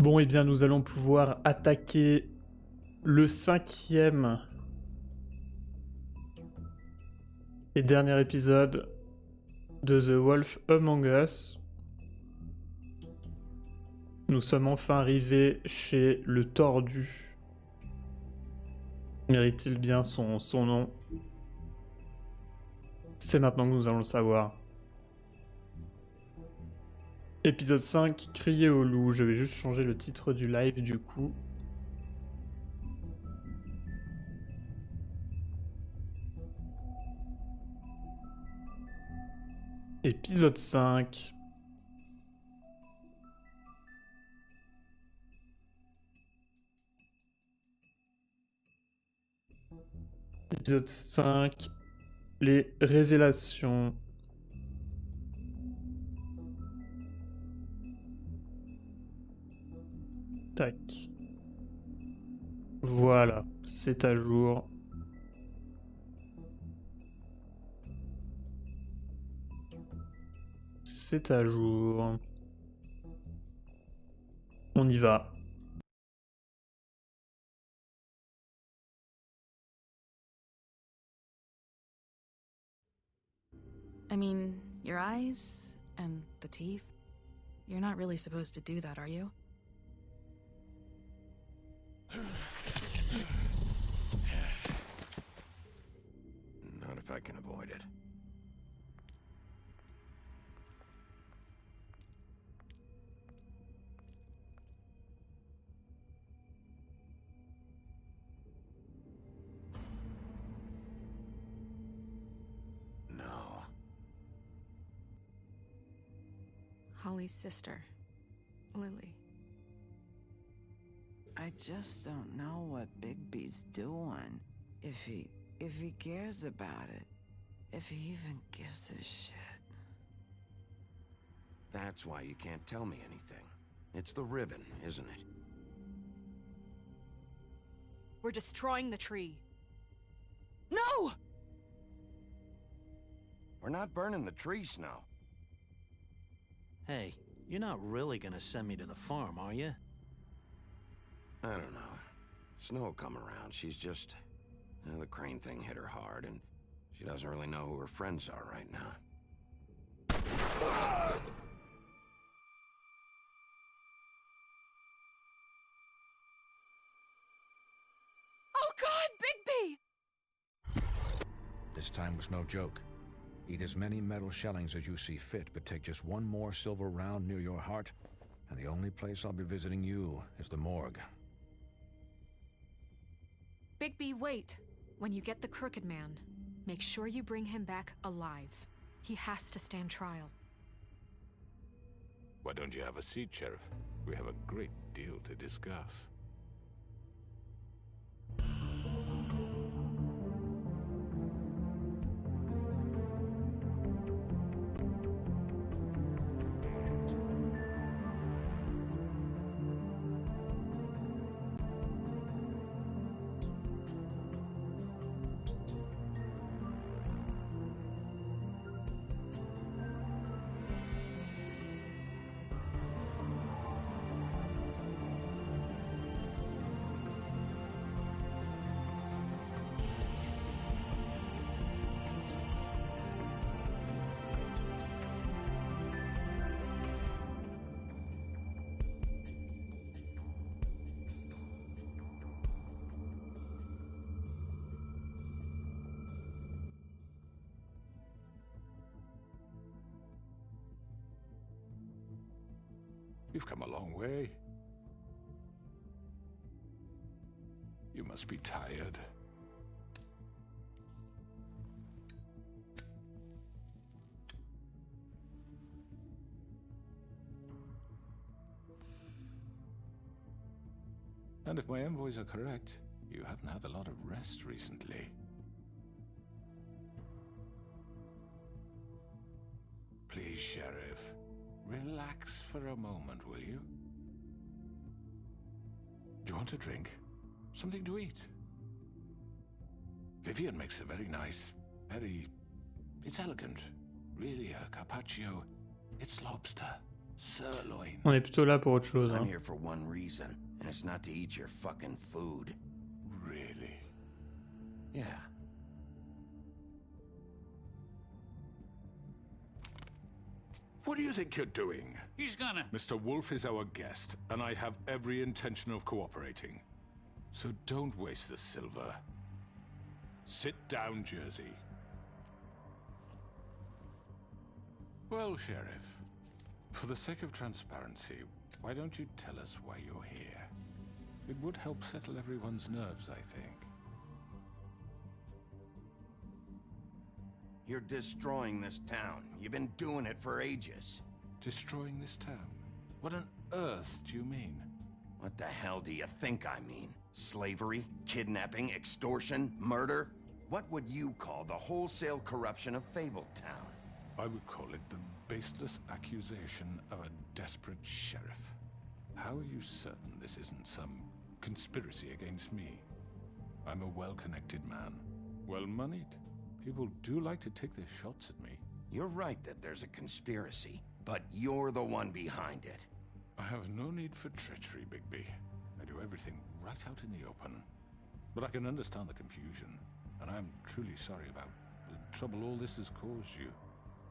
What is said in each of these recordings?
Bon, eh bien, nous allons pouvoir attaquer le 5e et dernier épisode de The Wolf Among Us. Nous sommes enfin arrivés chez le tordu. Mérite-t-il bien son nom? C'est maintenant que nous allons le savoir. Épisode 5, crier au loup. Je vais juste changer le titre du live du coup. Épisode 5. Épisode 5. Les révélations. Tac. Voilà, c'est à jour. C'est à jour. On y va. I mean, your eyes and the teeth. You're not really supposed to do that, are you? Not if I can avoid it. No. Holly's sister, Lily. I just don't know what Bigby's doing. If he cares about it. If he even gives a shit. That's why you can't tell me anything. It's the ribbon, isn't it? We're destroying the tree. No! We're not burning the tree, Snow. Hey, you're not really gonna send me to the farm, are you? I don't know. Snow will come around. She's just... the crane thing hit her hard, and she doesn't really know who her friends are right now. Oh God, Bigby! This time was no joke. Eat as many metal shellings as you see fit, but take just one more silver round near your heart, and the only place I'll be visiting you is the morgue. Bigby, wait. When you get the Crooked Man, make sure you bring him back alive. He has to stand trial. Why don't you have a seat, Sheriff? We have a great deal to discuss. You've come a long way. You must be tired. And if my envoys are correct, you haven't had a lot of rest recently. Please, Sheriff. Relax for a moment, will you? Do you want a drink? Something to eat? Vivian makes a very nice, it's elegant. Really, a carpaccio. It's lobster. Sirloin. On est plutôt là pour autre chose. I'm Hein. here for one reason, and it's not to eat your fucking food. Really? Yeah. What do you think you're doing? He's gonna... Mr. Wolf is our guest, and I have every intention of cooperating. So don't waste the silver. Sit down, Jersey. Well, Sheriff, for the sake of transparency, why don't you tell us why you're here? It would help settle everyone's nerves, I think. You're destroying this town. You've been doing it for ages. Destroying this town? What on earth do you mean? What the hell do you think I mean? Slavery, kidnapping, extortion, murder? What would you call the wholesale corruption of Fabletown? I would call it the baseless accusation of a desperate sheriff. How are you certain this isn't some conspiracy against me? I'm a well-connected man, well-moneyed. People do like to take their shots at me. You're right that there's a conspiracy, but you're the one behind it. I have no need for treachery, Bigby. I do everything right out in the open. But I can understand the confusion, and I'm truly sorry about the trouble all this has caused you.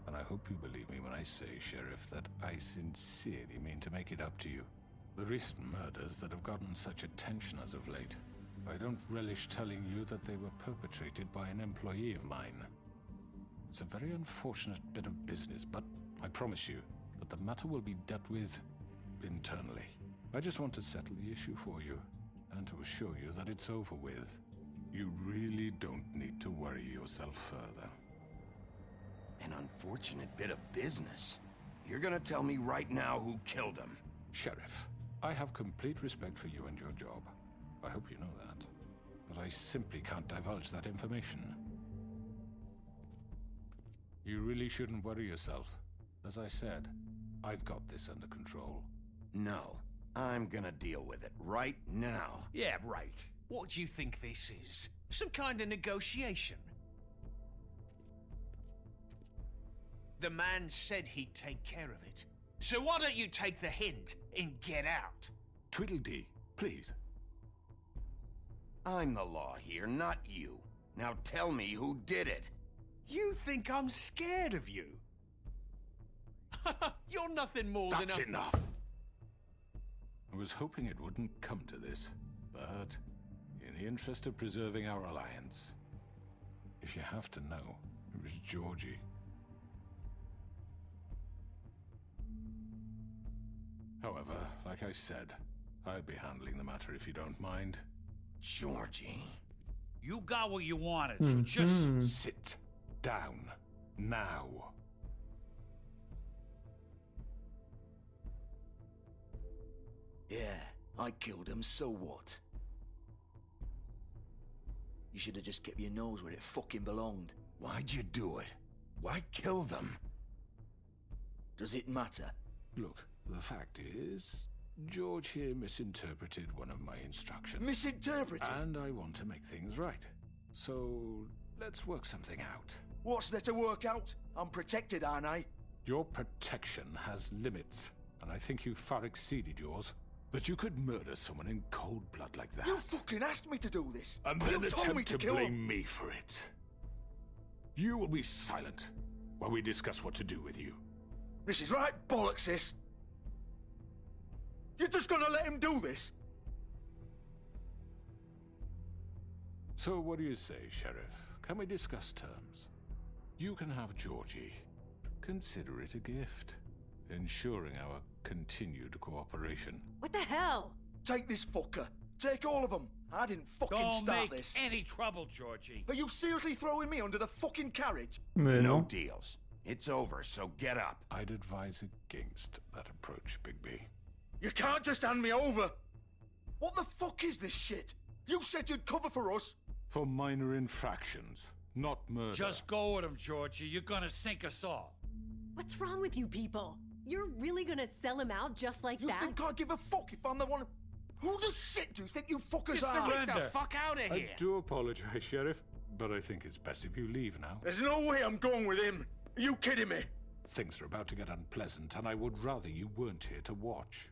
And I hope you believe me when I say, Sheriff, that I sincerely mean to make it up to you. The recent murders that have gotten such attention as of late, I don't relish telling you that they were perpetrated by an employee of mine. It's a very unfortunate bit of business, but I promise you that the matter will be dealt with internally. I just want to settle the issue for you, and to assure you that it's over with. You really don't need to worry yourself further. An unfortunate bit of business. You're gonna tell me right now who killed him. Sheriff, I have complete respect for you and your job. I hope you know that. But I simply can't divulge that information. You really shouldn't worry yourself. As I said, I've got this under control. No, I'm gonna deal with it right now. Yeah, right. What do you think this is? Some kind of negotiation? The man said he'd take care of it. So why don't you take the hint and get out? Tweedledee, please. I'm the law here, not you. Now tell me who did it. You think I'm scared of you? You're nothing more than That's a... enough! I was hoping it wouldn't come to this, but in the interest of preserving our alliance, if you have to know, it was Georgie. However, like I said, I'll be handling the matter if you don't mind. Georgie. You got what you wanted, so just... Sit down, now. Yeah, I killed him, so what? You should have just kept your nose where it fucking belonged. Why'd you do it? Why kill them? Does it matter? Look, the fact is, George here misinterpreted one of my instructions. Misinterpreted? And I want to make things right. So, let's work something out. What's there to work out? I'm protected, aren't I? Your protection has limits, and I think you've far exceeded yours. That you could murder someone in cold blood like that. You fucking asked me to do this! And You then told me attempt to to kill blame him. me for it. You will be silent while we discuss what to do with you. This is right bollocks, this! You're just gonna let him do this? So what do you say, Sheriff? Can we discuss terms? You can have Georgie. Consider it a gift, ensuring our continued cooperation. What the hell? Take this fucker. Take all of them. I didn't fucking Don't start make this. any trouble, Georgie. Are you seriously throwing me under the fucking carriage? Mais No non. deals. It's over, so get up. I'd advise against that approach, Bigby. You can't just hand me over! What the fuck is this shit? You said you'd cover for us! For minor infractions, not murder. Just go with him, Georgie. You're gonna sink us all. What's wrong with you people? You're really gonna sell him out just like You that? think I give a fuck if I'm the one... Who the shit do you think you fuckers You are? surrender. Get the fuck out of I here. do apologize, Sheriff, but I think it's best if you leave now. There's no way I'm going with him. Are you kidding me? Things are about to get unpleasant, and I would rather you weren't here to watch.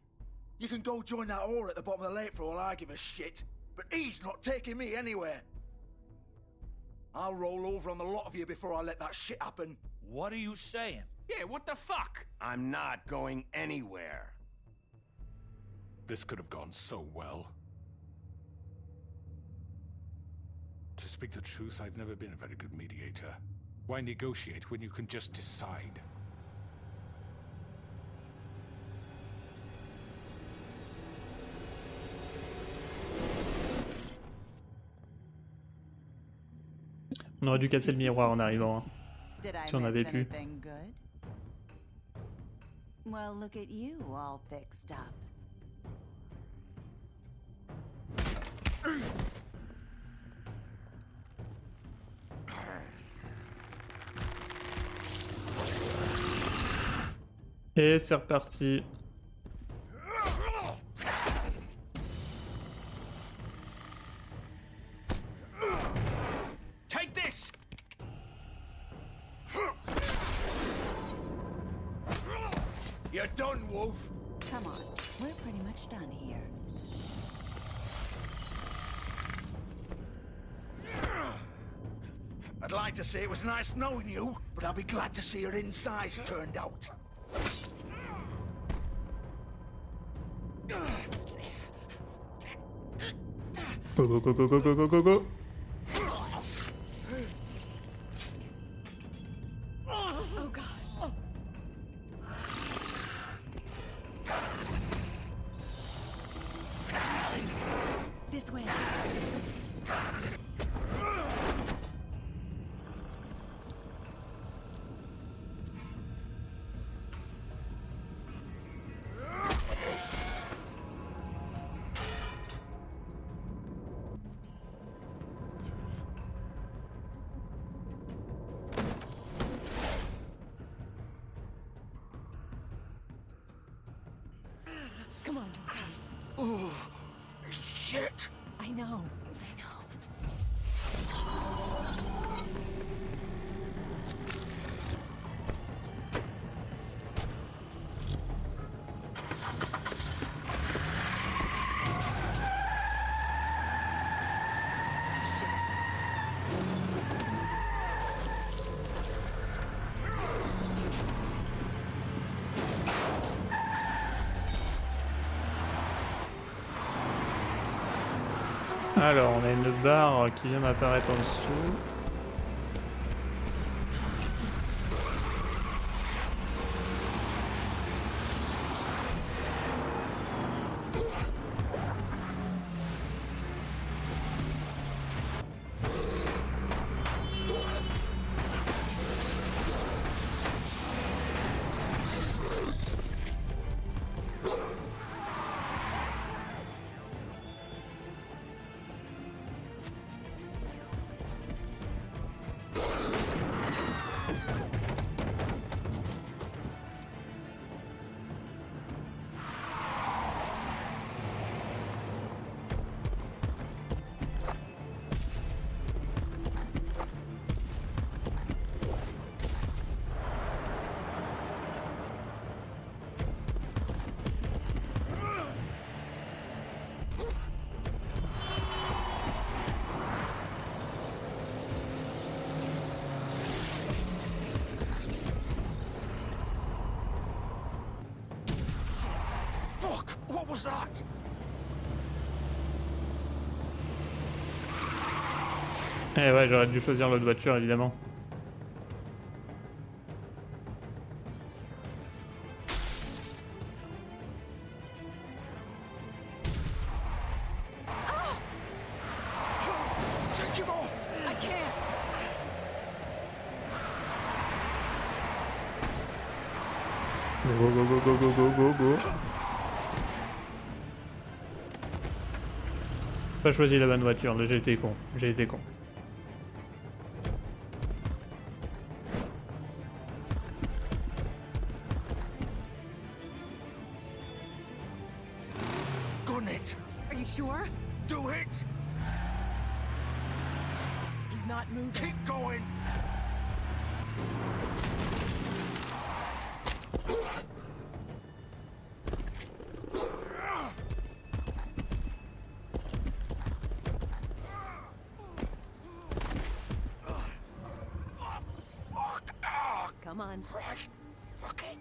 You can go join that whore at the bottom of the lake for all I give a shit, but he's not taking me anywhere. I'll roll over on the lot of you before I let that shit happen. What are you saying? Yeah, what the fuck? I'm not going anywhere. This could have gone so well. To speak the truth, I've never been a very good mediator. Why negotiate when you can just decide? On aurait dû casser le miroir en arrivant, hein, Did I si on miss avait pu. anything good? Well, look at you, all fixed up. Et c'est reparti. Take this! You're done, Wolf. Come on, we're pretty much done here. I'd like to say it was nice knowing you, but I'll be glad to see your insides turned out. Go, go, go, go, go, go, go, go, go. Oh god. This way. Come on, Georgie. Oh, shit. I know. Alors, on a une barre qui vient d'apparaître en dessous. What was that? Eh ouais, j'aurais dû choisir l'autre voiture, évidemment. Take him off! I can't. Go, go, go, go, go, go, go, go. Pas choisi la bonne voiture, là j'ai été con, j'ai été con. Gun it! Are you sure? Do it! He's not moving. Keep going! on. Right, fuck it.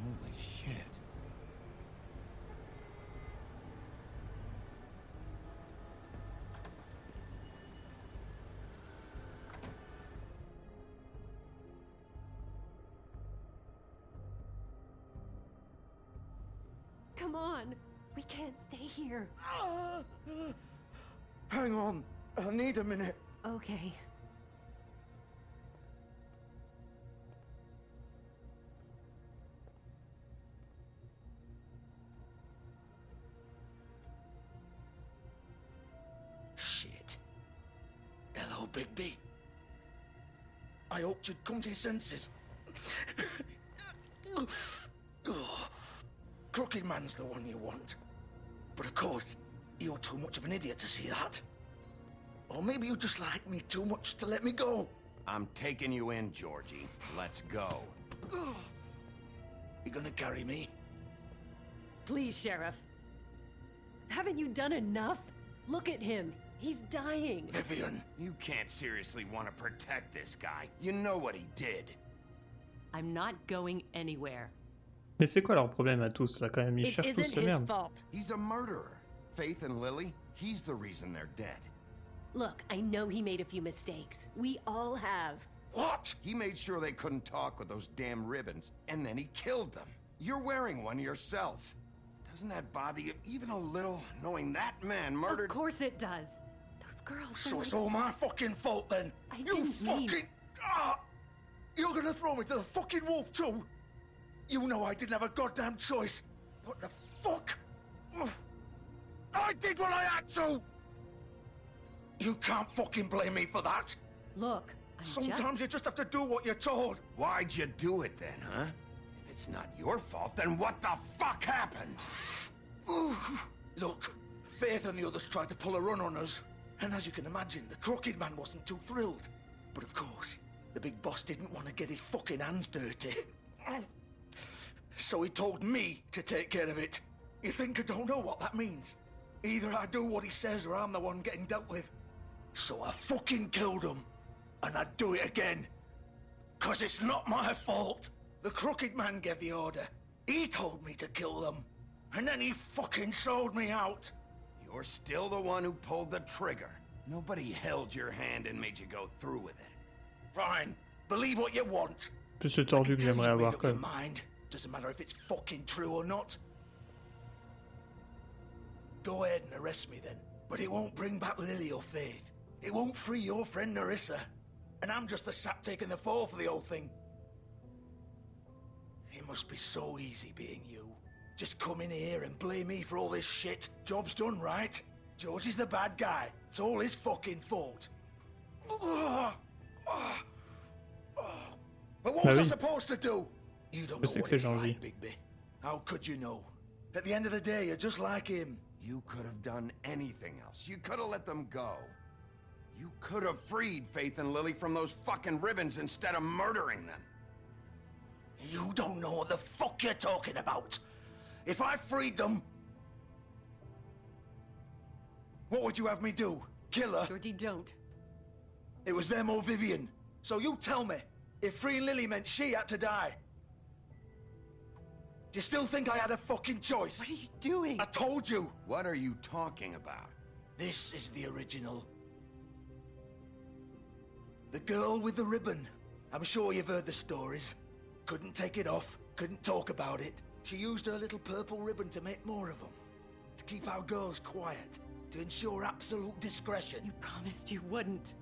Holy shit. Come on. We can't stay here. Hang on. I need a minute. Okay. Shit. Hello, Bigby. I hoped you'd come to your senses. Crooked Man's the one you want. But of course, you're too much of an idiot to see that. Or maybe you just like me too much to let me go. I'm taking you in, Georgie. Let's go. You gonna carry me? Please, Sheriff. Haven't you done enough? Look at him. He's dying. Vivian. You can't seriously want to protect this guy. You know what he did. I'm not going anywhere. Mais c'est quoi leur problème à tous là quand même? Ils It cherchent tous isn't la his merde. fault. He's a murderer. Faith and Lily, he's the reason they're dead. Look, I know he made a few mistakes. We all have. What? He made sure they couldn't talk with those damn ribbons, and then he killed them. You're wearing one yourself. Doesn't that bother you even a little, knowing that man murdered... Of course it does. Those girls So are it's like... all my fucking fault then? I you didn't fucking... mean- You're gonna throw me to the fucking wolf too? You know I didn't have a goddamn choice. What the fuck? I did what I had to! You can't fucking blame me for that. Look, Sometimes you just have to do what you're told. Why'd you do it then, huh? If it's not your fault, then what the fuck happened? Look, Faith and the others tried to pull a run on us. And as you can imagine, the Crooked Man wasn't too thrilled. But of course, the big boss didn't want to get his fucking hands dirty. So he told me to take care of it. You think I don't know what that means? Either I do what he says or I'm the one getting dealt with. So I fucking killed him. And I'd do it again. 'Cause it's not my fault. The Crooked Man gave the order. He told me to kill them. And then he fucking sold me out. You're still the one who pulled the trigger. Nobody held your hand and made you go through with it. Fine. Believe what you want. Plus ce tordu que j'aimerais avoir quand même. Mind. Doesn't matter if it's fucking true or not. Go ahead and arrest me then. But it won't bring back Lily or Faith. It won't free your friend Narissa. And I'm just the sap taking the fall for the whole thing. It must be so easy being you. Just come in here and blame me for all this shit. Job's done, right? George is the bad guy. It's all his fucking fault. But what was I supposed to do? You don't know what it's like, Bigby. How could you know? At the end of the day, you're just like him. You could have done anything else. You could have let them go. You could have freed Faith and Lily from those fucking ribbons instead of murdering them. You don't know what the fuck you're talking about. If I freed them... What would you have me do? Kill her? Georgie, don't. It was them or Vivian. So you tell me, if freeing Lily meant she had to die, do you still think I had a fucking choice? What are you doing? I told you. What are you talking about? This is the original. The girl with the ribbon. I'm sure you've heard the stories. Couldn't take it off, couldn't talk about it. She used her little purple ribbon to make more of them. To keep our girls quiet. To ensure absolute discretion. You promised you wouldn't.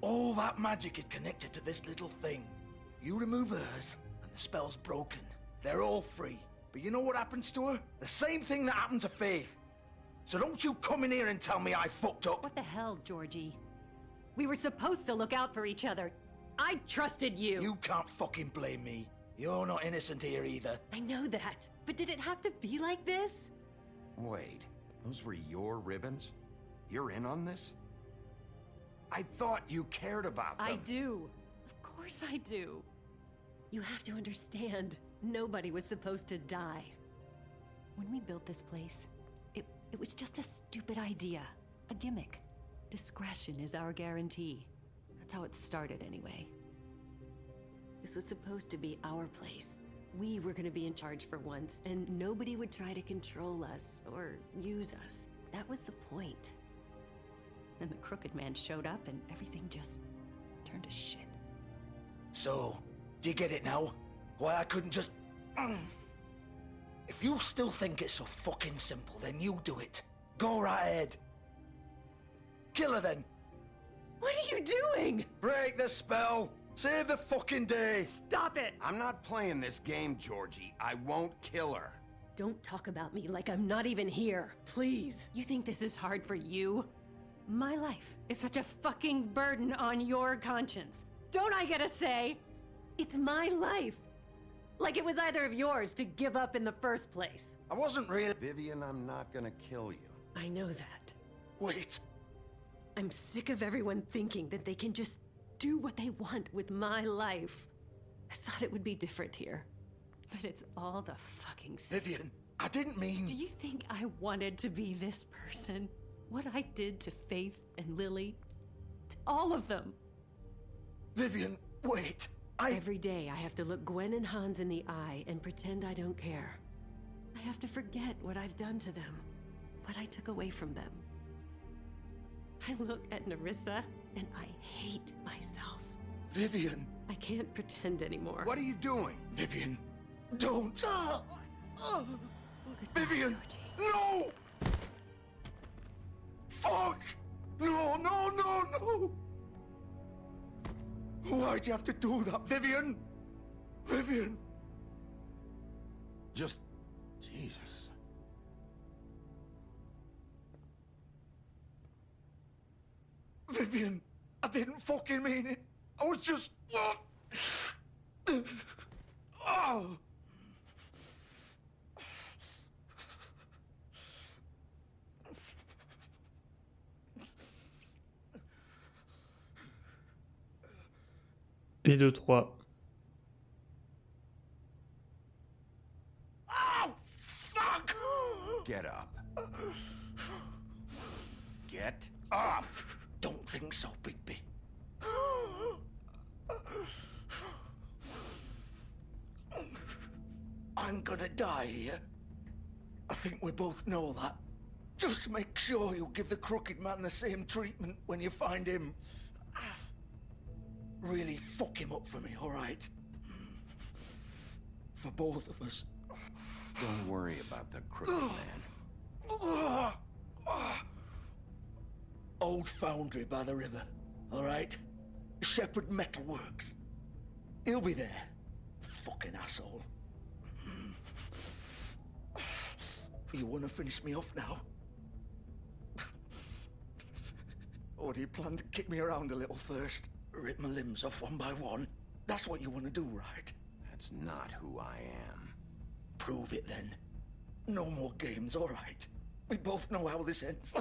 All that magic is connected to this little thing. You remove hers, and the spell's broken. They're all free. But you know what happens to her? The same thing that happened to Faith. So don't you come in here and tell me I fucked up. What the hell, Georgie? We were supposed to look out for each other. I trusted you. You can't fucking blame me. You're not innocent here either. I know that, but did it have to be like this? Wait, those were your ribbons? You're in on this? I thought you cared about them. I do. Of course I do. You have to understand, nobody was supposed to die. When we built this place, it was just a stupid idea. A gimmick. Discretion is our guarantee. That's how it started anyway. This was supposed to be our place. We were gonna be in charge for once, and nobody would try to control us or use us. That was the point. Then the crooked man showed up and everything just turned to shit. So, do you get it now? Why I couldn't just... If you still think it's so fucking simple, then you do it. Go right ahead. Kill her then. What are you doing? Break the spell. Save the fucking day. Stop it! I'm not playing this game, Georgie. I won't kill her. Don't talk about me like I'm not even here, please. You think this is hard for you? My life is such a fucking burden on your conscience. Don't I get a say? It's my life. Like it was either of yours to give up in the first place. I wasn't really... Vivian, I'm not gonna kill you. I know that. Wait. I'm sick of everyone thinking that they can just do what they want with my life. I thought it would be different here. But it's all the fucking same. Vivian, I didn't mean... Do you think I wanted to be this person? What I did to Faith and Lily? To all of them? Vivian, wait. Every day I have to look Gwen and Hans in the eye and pretend I don't care. I have to forget what I've done to them. What I took away from them. I look at Nerissa and I hate myself. Vivian. I can't pretend anymore. What are you doing? Vivian, don't. Vivian, no! Fuck! No, no, no, no! Why'd you have to do that, Vivian? Vivian! Just... Jesus. Vivian, I didn't fucking mean it. I was just... Oh. Et 2, 3. Oh, fuck! Get up. Get up! Don't think so, Bigby. I'm gonna die here. I think we both know that. Just make sure you give the crooked man the same treatment when you find him. Really fuck him up for me, all right? For both of us. Don't worry about the crooked man. Old foundry by the river, all right? Shepherd Metalworks. He'll be there. Fucking asshole. You want to finish me off now? Or do you plan to kick me around a little first? Rip my limbs off one by one? That's what you want to do, right? That's not who I am. Prove it then. No more games, all right? We both know how this ends.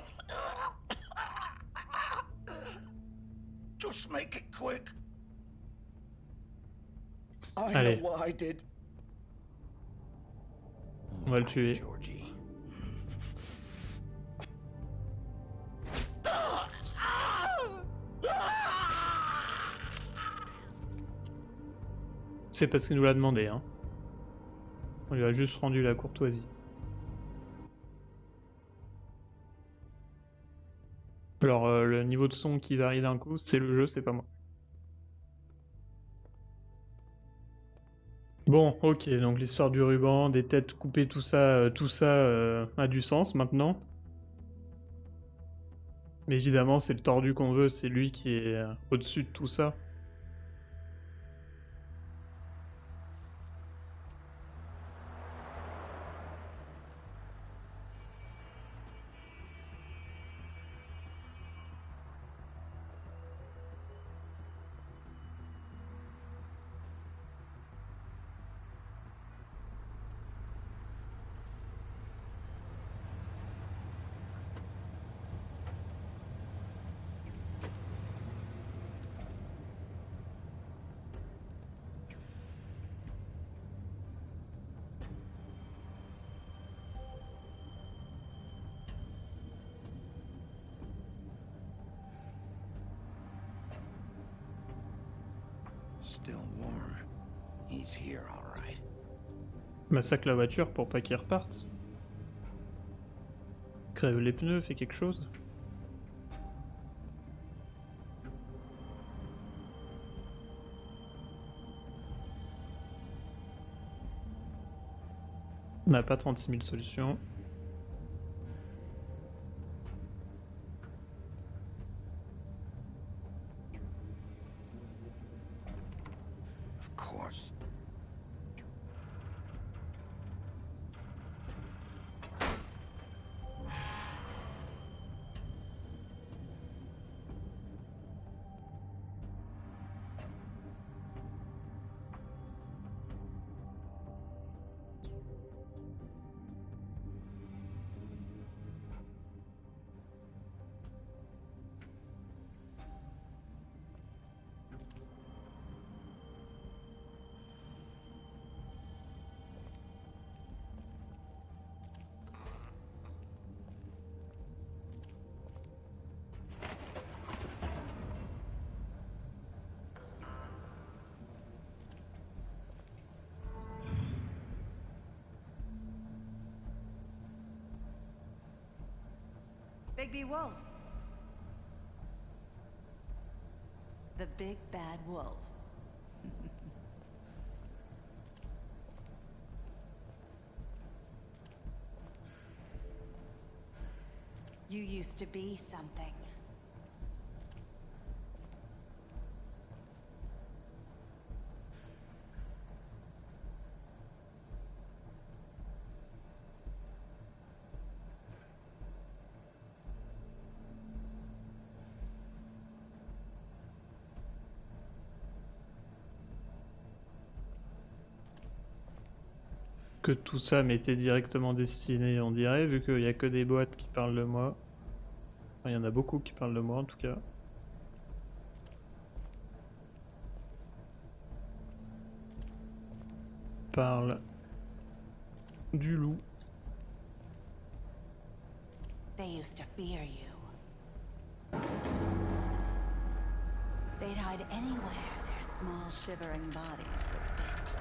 Just make it quick. I Allez. know what I did. On va le tuer. Georgie. C'est parce qu'il nous l'a demandé, hein. On lui a juste rendu la courtoisie. Alors, le niveau de son qui varie d'un coup, c'est le jeu, c'est pas moi. Bon, ok, donc l'histoire du ruban, des têtes coupées, tout ça a du sens maintenant. Mais évidemment, c'est le tordu qu'on veut, c'est lui qui est au-dessus de tout ça. Still warm. He's here, all right. Massacre la voiture pour pas qu'il reparte. Crève les pneus, fait quelque chose. On n'a pas 36 000 solutions. Of course. Bigby Wolf. The big bad wolf. You used to be something. Que tout ça m'était directement destiné, on dirait, vu qu'il n'y a que des boîtes qui parlent de moi. Enfin, il y en a beaucoup qui parlent de moi, en tout cas. Parle du loup. They used to fear you. They'd hide anywhere their small shivering bodies would fit.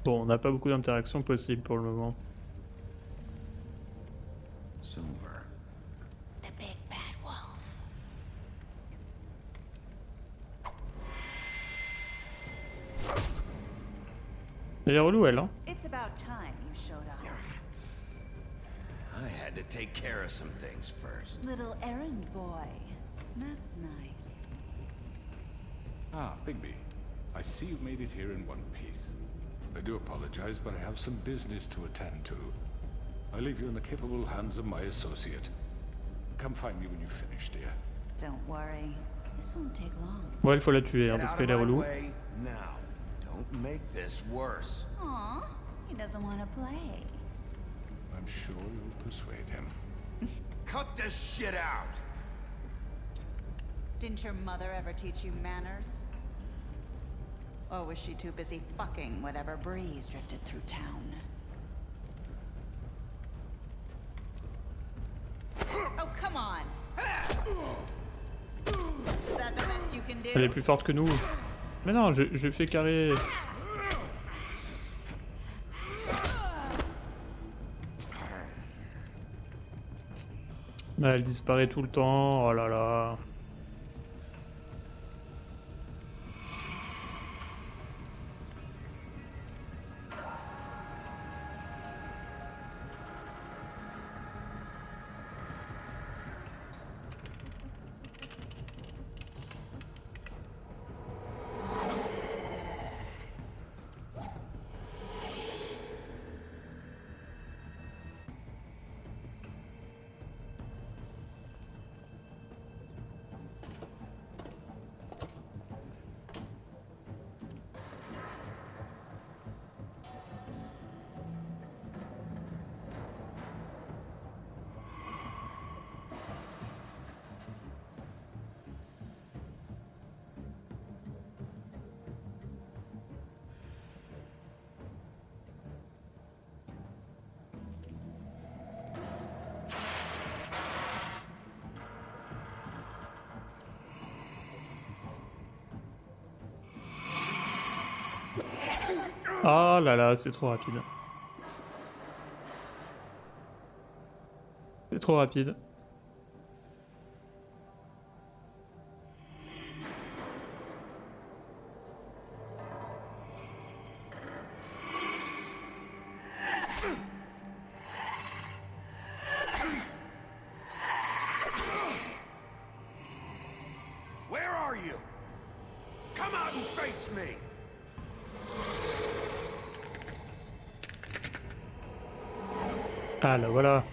Bon, on n'a pas beaucoup d'interactions possibles pour le moment. Silver. The big bad wolf. Elle est relou, elle, hein. It's about time you showed up. I had to take care of some things first. Little errand boy. That's nice. Ah, Bigby. I see you made it here in one piece. I do apologize, but I have some business to attend to. I leave you in the capable hands of my associate. Come find me when you've finished, dear. Don't worry. This won't take long. Ouais, il faut la tuer, hein, Get parce out qu'elle est of my relou. way now. Don't make this worse. Aw, he doesn't want to play. I'm sure you'll persuade him. Cut this shit out! Didn't your mother ever teach you manners? Or was she too busy fucking whatever breeze drifted through town? Oh, come on! Is that the best you can do? Elle est plus forte que nous. Mais non, je fais carré. Mais elle disparaît tout le temps, oh là là. Ah là là, c'est trop rapide. C'est trop rapide. Where are you? Come out and face me. Ah là voilà.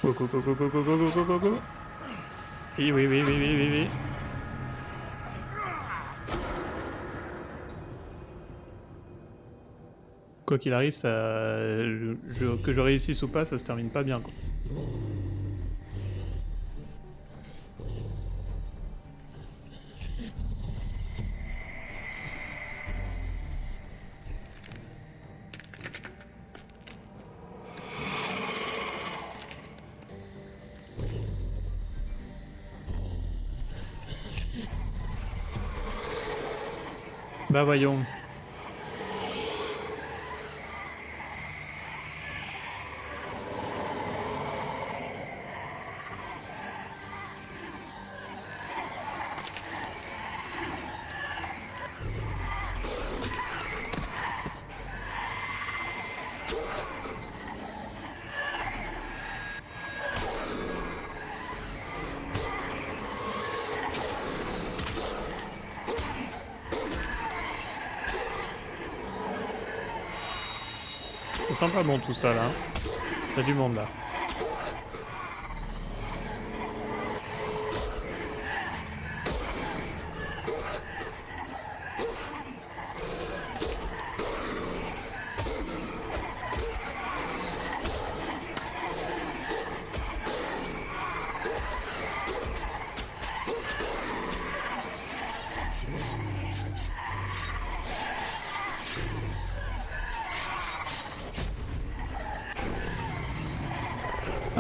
Go, go, go, go, go, go, go, go, go, go, go. Oui, oui, oui, oui, oui, oui, oui. Quoi qu'il arrive, ça, que je réussisse ou pas, ça se termine pas bien, quoi. Bah voyons. Ça sent pas bon tout ça là. Il y a du monde là.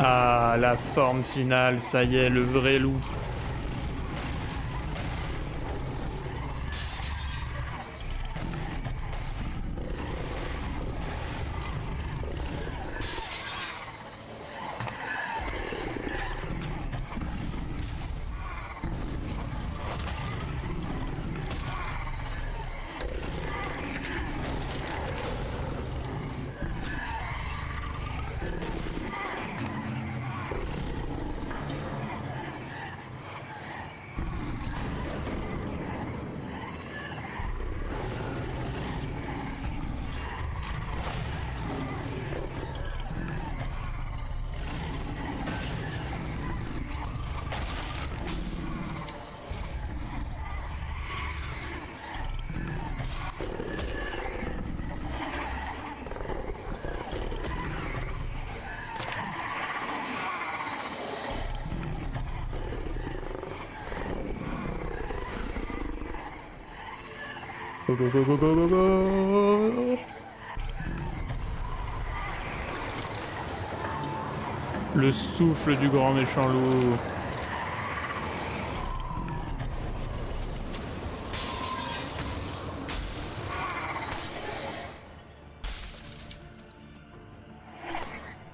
Ah, la forme finale, ça y est, le vrai loup. Go, go, go, go, go, go, go. Le souffle du grand méchant loup.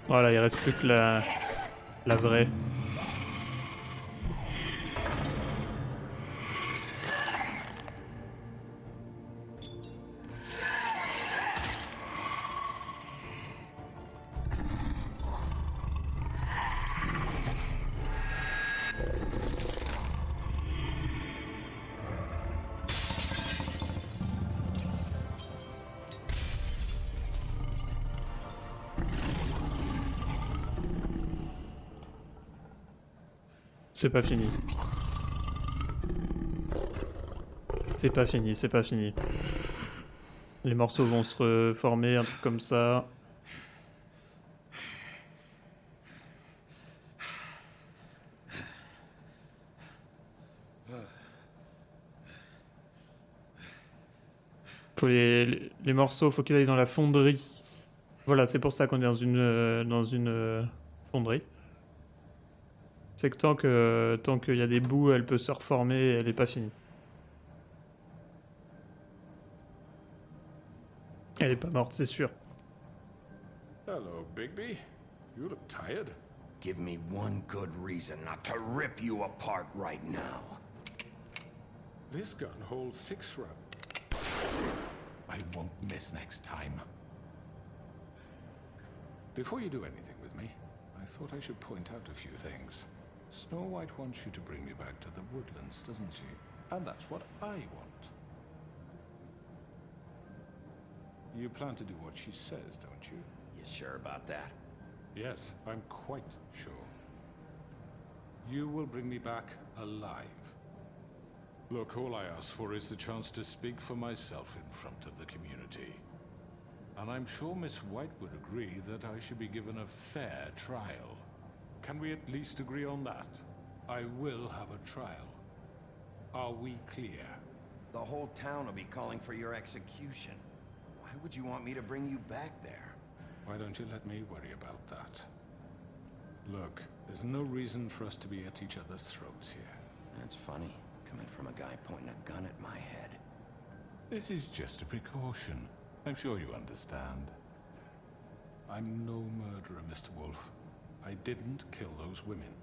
Voilà, il reste plus que la vraie. C'est pas fini. C'est pas fini, c'est pas fini. Les morceaux vont se reformer, un truc comme ça. Faut les morceaux, faut qu'ils aillent dans la fonderie. Voilà, c'est pour ça qu'on est dans une fonderie. C'est que tant qu'il y a des bouts, elle peut se reformer et elle est pas finie. Elle est pas morte, c'est sûr. Hello, Bigby. You look tired. Give me one good reason not to rip you apart right now. This gun holds 6 rounds. I won't miss next time. Before you do anything with me, I thought I should point out a few things. Snow White wants you to bring me back to the woodlands, doesn't she? And that's what I want. You plan to do what she says, don't you? You sure about that? Yes, I'm quite sure. You will bring me back alive. Look, all I ask for is the chance to speak for myself in front of the community. And I'm sure Miss White would agree that I should be given a fair trial. Can we at least agree on that? I will have a trial. Are we clear? The whole town will be calling for your execution. Why would you want me to bring you back there? Why don't you let me worry about that? Look, there's no reason for us to be at each other's throats here. That's funny, coming from a guy pointing a gun at my head. This is just a precaution. I'm sure you understand. I'm no murderer, Mr. Wolf. I didn't kill those women.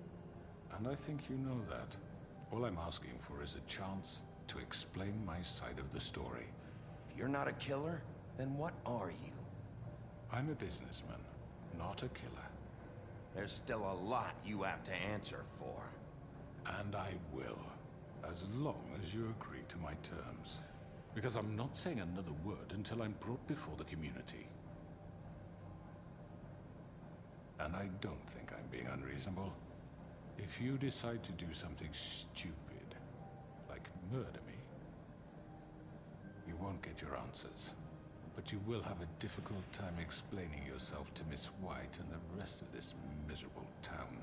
And I think you know that. All I'm asking for is a chance to explain my side of the story. If you're not a killer, then what are you? I'm a businessman, not a killer. There's still a lot you have to answer for. And I will, as long as you agree to my terms. Because I'm not saying another word until I'm brought before the community. And I don't think I'm being unreasonable. If you decide to do something stupid, like murder me, you won't get your answers. But you will have a difficult time explaining yourself to Miss White and the rest of this miserable town.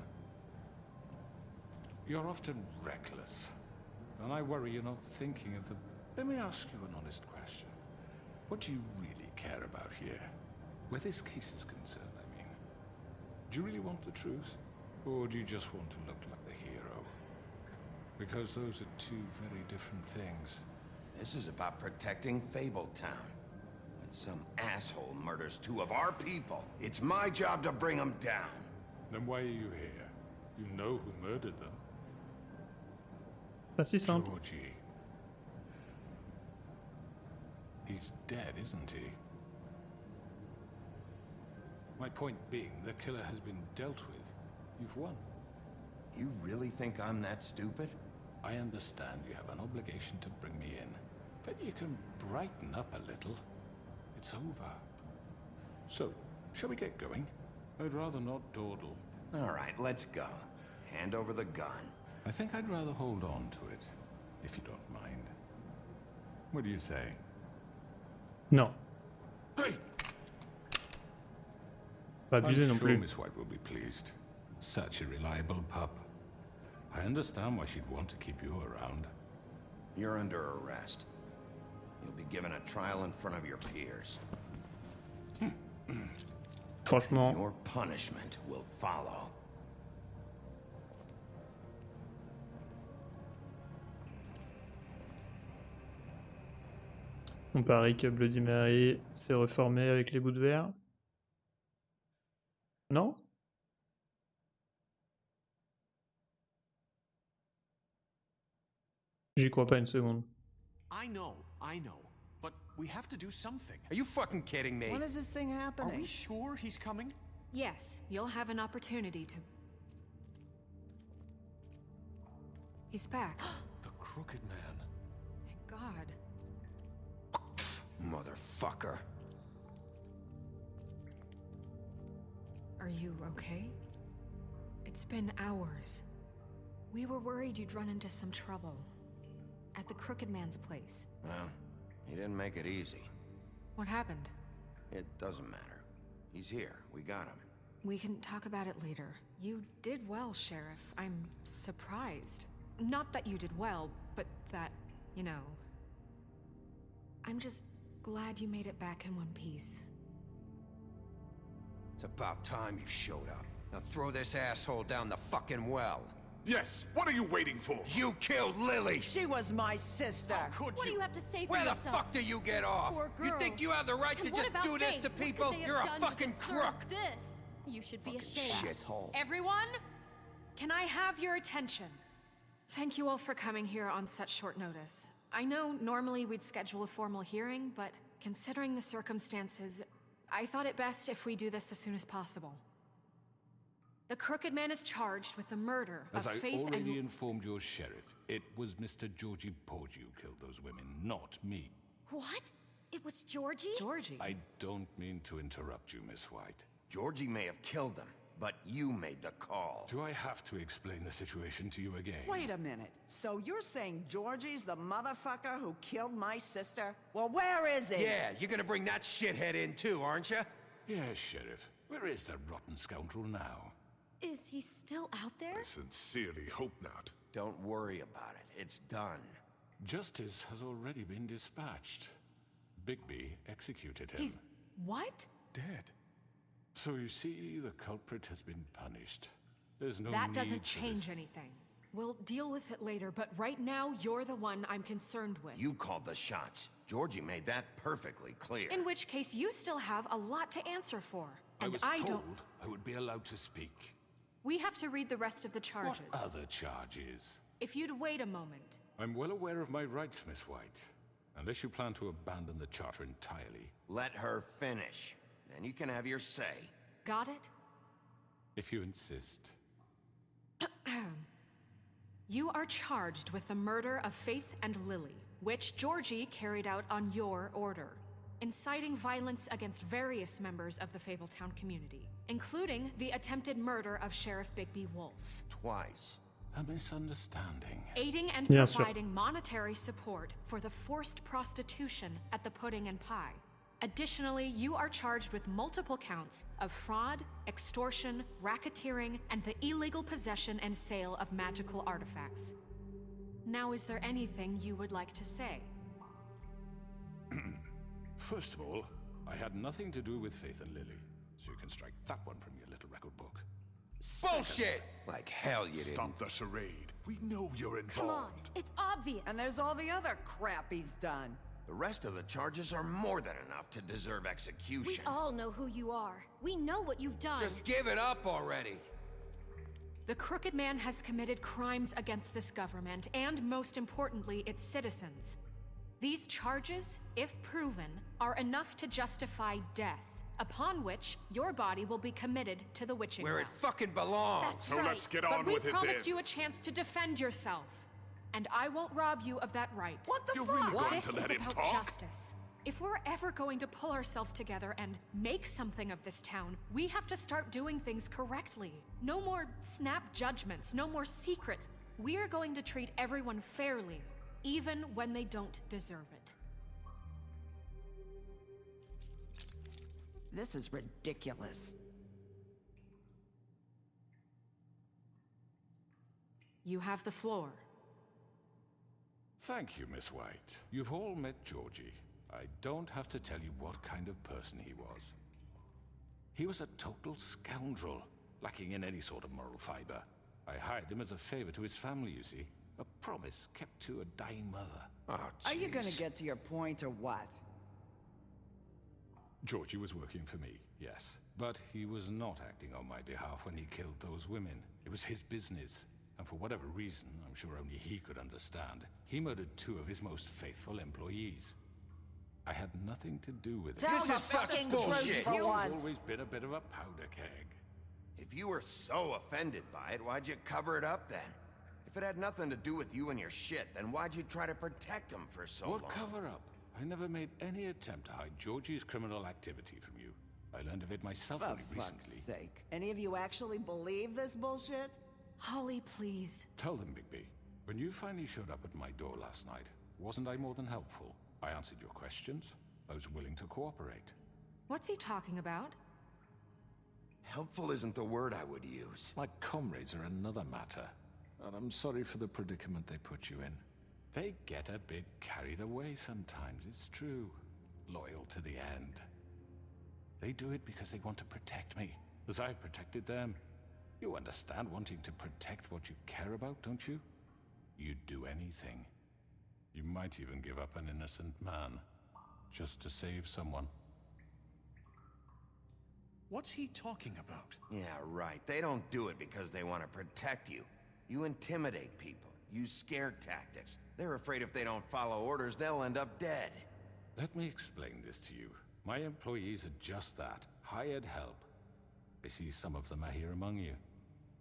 You're often reckless, and I worry you're not thinking of the... Let me ask you an honest question. What do you really care about here? Where this case is concerned, I mean. Do you really want the truth? Or do you just want to look like the hero? Because those are two very different things. This is about protecting Fabletown. When some asshole murders 2 of our people, it's my job to bring them down. Then why are you here? You know who murdered them. Pas si simple. Georgie. He's dead, isn't he? My point being, the killer has been dealt with. You've won. You really think I'm that stupid? I understand you have an obligation to bring me in, but you can brighten up a little. It's over. So, shall we get going? I'd rather not dawdle. All right, let's go. Hand over the gun. I think I'd rather hold on to it, if you don't mind. What do you say? Non. Hey! Pas abuser non I'm sure plus. Miss White will be pleased. Such a reliable pup. I understand why she'd want to keep you around. You're under arrest. You'll be given a trial in front of your peers. Franchement, Your punishment will follow. on parie que Bloody Mary s'est reformé avec les bouts de verre. Non? J'y crois pas une seconde. I know. But we have to do something. Are you fucking kidding me? When is this thing Are happening? we sure he's coming? Yes, you'll have an opportunity to... He's back. The Crooked Man. Thank God. Motherfucker. Are you okay? It's been hours. We were worried you'd run into some trouble. at the Crooked Man's place. Well, he didn't make it easy. What happened? It doesn't matter. He's here. We got him. We can talk about it later. You did well, Sheriff. I'm surprised. Not that you did well, but that, you know... I'm just glad you made it back in one piece. It's about time you showed up. Now throw this asshole down the fucking well. Yes, what are you waiting for? You killed Lily! She was my sister. How could What do you have to say for Where yourself? the fuck do you get off? Poor You girls. think you have the right And to what just about do this Faith? to What could people? they have You're a done to fucking deserve crook! This? You should be ashamed. Shithole. Everyone, can I have your attention? Thank you all for coming here on such short notice. I know normally we'd schedule a formal hearing, but considering the circumstances, I thought it best if we do this as soon as possible. The Crooked Man is charged with the murder As of I Faith already and... informed your sheriff, it was Mr. Georgie Porgy who killed those women, not me. What? It was Georgie? Georgie? I don't mean to interrupt you, Miss White. Georgie may have killed them, but you made the call. Do I have to explain the situation to you again? Wait a minute. So you're saying Georgie's the motherfucker who killed my sister? Well, where is he? Yeah, you're gonna bring that shithead in too, aren't you? Yes, Sheriff. Where is that rotten scoundrel now? Is he still out there? I sincerely hope not. Don't worry about it. It's done. Justice has already been dispatched. Bigby executed him. He's... what? Dead. So you see, the culprit has been punished. There's no That need doesn't for change this. anything. We'll deal with it later, but right now, you're the one I'm concerned with. You called the shots. Georgie made that perfectly clear. In which case, you still have a lot to answer for. I And was I told don't... I would be allowed to speak. We have to read the rest of the charges. What other charges? If you'd wait a moment. I'm well aware of my rights, Miss White. Unless you plan to abandon the charter entirely. Let her finish. Then you can have your say. Got it? If you insist. You are charged with the murder of Faith and Lily, which Georgie carried out on your order, inciting violence against various members of the Fabletown community, including the attempted murder of Sheriff Bigby Wolf. Twice. A misunderstanding. Aiding and Yeah, sure. providing monetary support for the forced prostitution at the Pudding and Pie. Additionally, you are charged with multiple counts of fraud, extortion, racketeering, and the illegal possession and sale of magical artifacts. Now, is there anything you would like to say? First of all, I had nothing to do with Faith and Lily, so you can strike that one from your little record book. Bullshit! Like hell you didn't. Stop the charade. We know you're involved. Come on, it's obvious. And there's all the other crap he's done. The rest of the charges are more than enough to deserve We execution. all know who you are. We know what you've done. Just give it up already. The Crooked Man has committed crimes against this government and, most importantly, its citizens. These charges, if proven, are enough to justify death, upon which your body will be committed to the witching Where well. it fucking belongs. That's So right. let's get But on we with it promised then. you a chance to defend yourself, and I won't rob you of that right. What the You're fuck? really going This to is let him about talk? justice. If we're ever going to pull ourselves together and make something of this town, we have to start doing things correctly. No more snap judgments, no more secrets. We are going to treat everyone fairly, even when they don't deserve it. This is ridiculous. You have the floor. Thank you, Miss White. You've all met Georgie. I don't have to tell you what kind of person he was. He was a total scoundrel, lacking in any sort of moral fiber. I hired him as a favor to his family, you see. A promise kept to a dying mother. Oh, Are you gonna jeez. get to your point or what? Georgie was working for me, yes. But he was not acting on my behalf when he killed those women. It was his business. And for whatever reason, I'm sure only he could understand, he murdered 2 of his most faithful employees. I had nothing to do with it. Tell This the is such fucking bullshit. truth for He's once. always been a bit of a powder keg. If you were so offended by it, why'd you cover it up then? If it had nothing to do with you and your shit, then why'd you try to protect him for so long? What cover up? I never made any attempt to hide Georgie's criminal activity from you. I learned of it myself For only fuck's recently. sake. Any of you actually believe this bullshit? Holly, please. Tell them, Bigby. When you finally showed up at my door last night, wasn't I more than helpful? I answered your questions. I was willing to cooperate. What's he talking about? Helpful isn't the word I would use. My comrades are another matter, and I'm sorry for the predicament they put you in. They get a bit carried away sometimes, it's true. Loyal to the end. They do it because they want to protect me, as I've protected them. You understand wanting to protect what you care about, don't you? You'd do anything. You might even give up an innocent man, just to save someone. What's he talking about? Yeah, right. They don't do it because they want to protect you. You intimidate people, use scare tactics. They're afraid if they don't follow orders, they'll end up dead. Let me explain this to you. My employees are just that, hired help. I see some of them are here among you.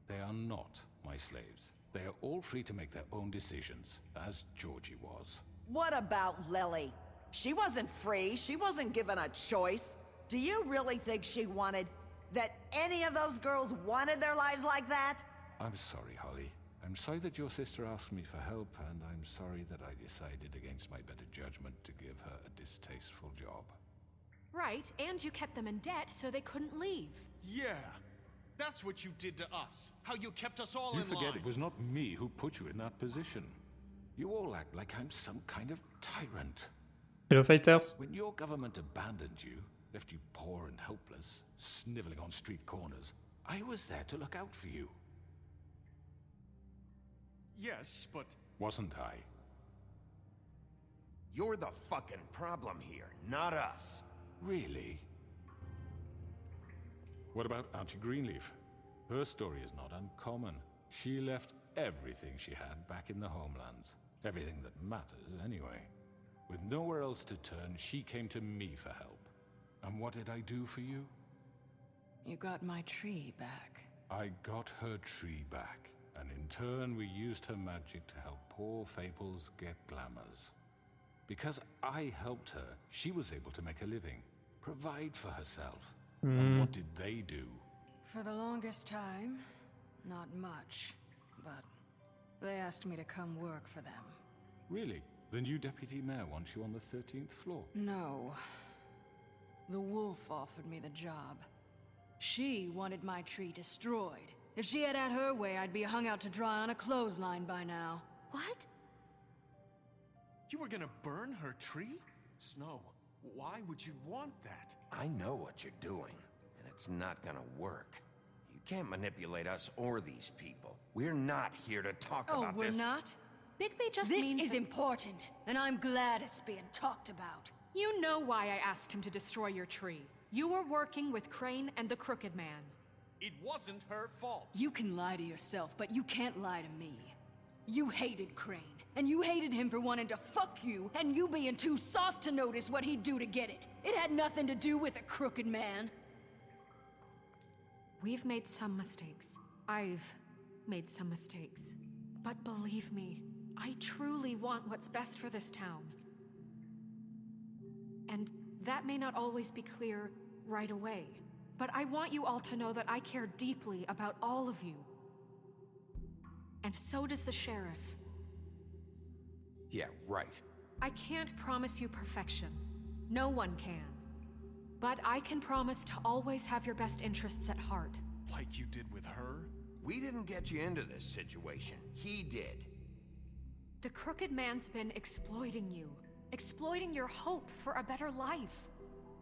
They are not my slaves. They are all free to make their own decisions, as Georgie was. What about Lily? She wasn't free. She wasn't given a choice. Do you really think she wanted... that any of those girls wanted their lives like that? I'm sorry, Holly. I'm sorry that your sister asked me for help, and I'm sorry that I decided against my better judgment to give her a distasteful job. Right, and you kept them in debt so they couldn't leave. Yeah, that's what you did to us. How you kept us all You in line. forget it was not me who put you in that position. You all act like I'm some kind of tyrant. Hello, fighters. When your government abandoned you, left you poor and helpless, sniveling on street corners, I was there to look out for you. Yes, but... Wasn't I? You're the fucking problem here, not us. Really? What about Auntie Greenleaf? Her story is not uncommon. She left everything she had back in the homelands. Everything that matters, anyway. With nowhere else to turn, she came to me for help. And what did I do for you? You got my tree back. I got her tree back, and in turn we used her magic to help poor Fables get glamours. Because I helped her, she was able to make a living, provide for herself. And what did they do? For the longest time, not much, but they asked me to come work for them. Really? The new deputy mayor wants you on the 13th floor? No. The wolf offered me the job. She wanted my tree destroyed. If she had her way, I'd be hung out to dry on a clothesline by now. What? You were gonna burn her tree? Snow, why would you want that? I know what you're doing, and it's not gonna work. You can't manipulate us or these people. We're not here to talk about this. Oh, we're not? Bigby just This means is that- important, and I'm glad it's being talked about. You know why I asked him to destroy your tree. You were working with Crane and the Crooked Man. It wasn't her fault. You can lie to yourself, but you can't lie to me. You hated Crane, and you hated him for wanting to fuck you, and you being too soft to notice what he'd do to get it. It had nothing to do with the Crooked Man. We've made some mistakes. I've made some mistakes. But believe me, I truly want what's best for this town. And that may not always be clear right away, but I want you all to know that I care deeply about all of you. And so does the sheriff. Yeah, right. I can't promise you perfection. No one can. But I can promise to always have your best interests at heart. Like you did with her? We didn't get you into this situation. He did. The Crooked Man's been exploiting you. Exploiting your hope for a better life.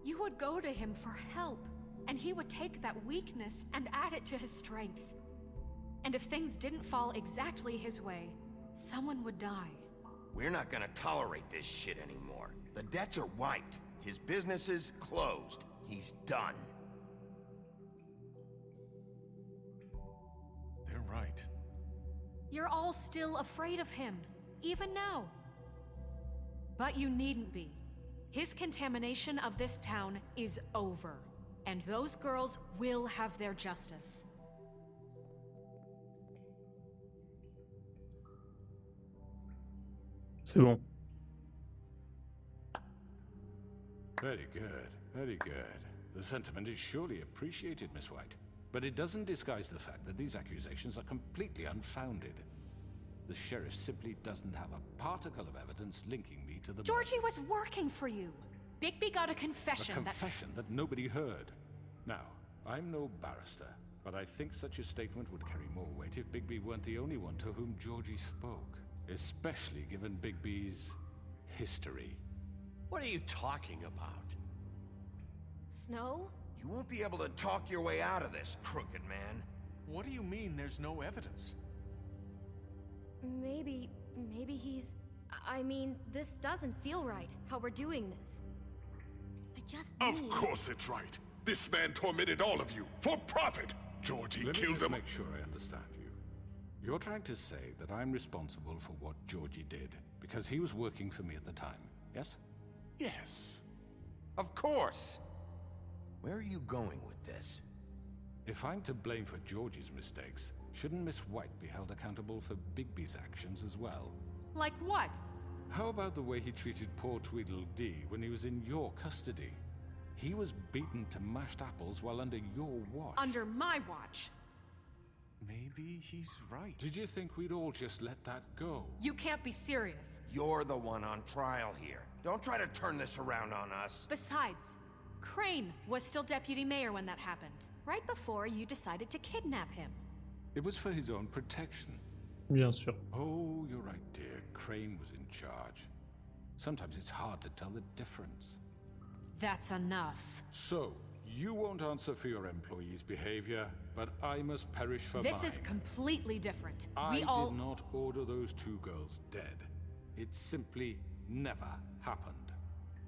You would go to him for help, and he would take that weakness and add it to his strength. And if things didn't fall exactly his way, someone would die. We're not gonna tolerate this shit anymore. The debts are wiped. His business is closed. He's done. They're right. You're all still afraid of him, even now. But you needn't be. His contamination of this town is over, and those girls will have their justice. C'est bon. Very good, very good. The sentiment is surely appreciated, Miss White. But it doesn't disguise the fact that these accusations are completely unfounded. The sheriff simply doesn't have a particle of evidence linking me to the Georgie was working for you. Bigby got a confession. A confession that nobody heard. Now, I'm no barrister, but I think such a statement would carry more weight if Bigby weren't the only one to whom Georgie spoke. Especially given Bigby's history. What are you talking about? Snow? You won't be able to talk your way out of this, crooked man. What do you mean there's no evidence? Maybe he's... I mean, this doesn't feel right, how we're doing this. I just Of course it's right. This man tormented all of you, for profit! Georgie Let me killed just him. make sure I understand you. You're trying to say that I'm responsible for what Georgie did, because he was working for me at the time, yes? Yes. Of course! Where are you going with this? If I'm to blame for Georgie's mistakes, shouldn't Miss White be held accountable for Bigby's actions as well? Like what? How about the way he treated poor Tweedledee when he was in your custody? He was beaten to mashed apples while under your watch. Under my watch. Maybe he's right. Did you think we'd all just let that go? You can't be serious. You're the one on trial here. Don't try to turn this around on us. Besides, Crane was still deputy mayor when that happened, right before you decided to kidnap him. It was for his own protection. Bien sûr. Oh, you're right, dear. Crane was in charge. Sometimes it's hard to tell the difference. That's enough. So, you won't answer for your employees' behavior, but I must perish for mine. This is completely different. I We all... did not order those two girls dead. It simply never happened.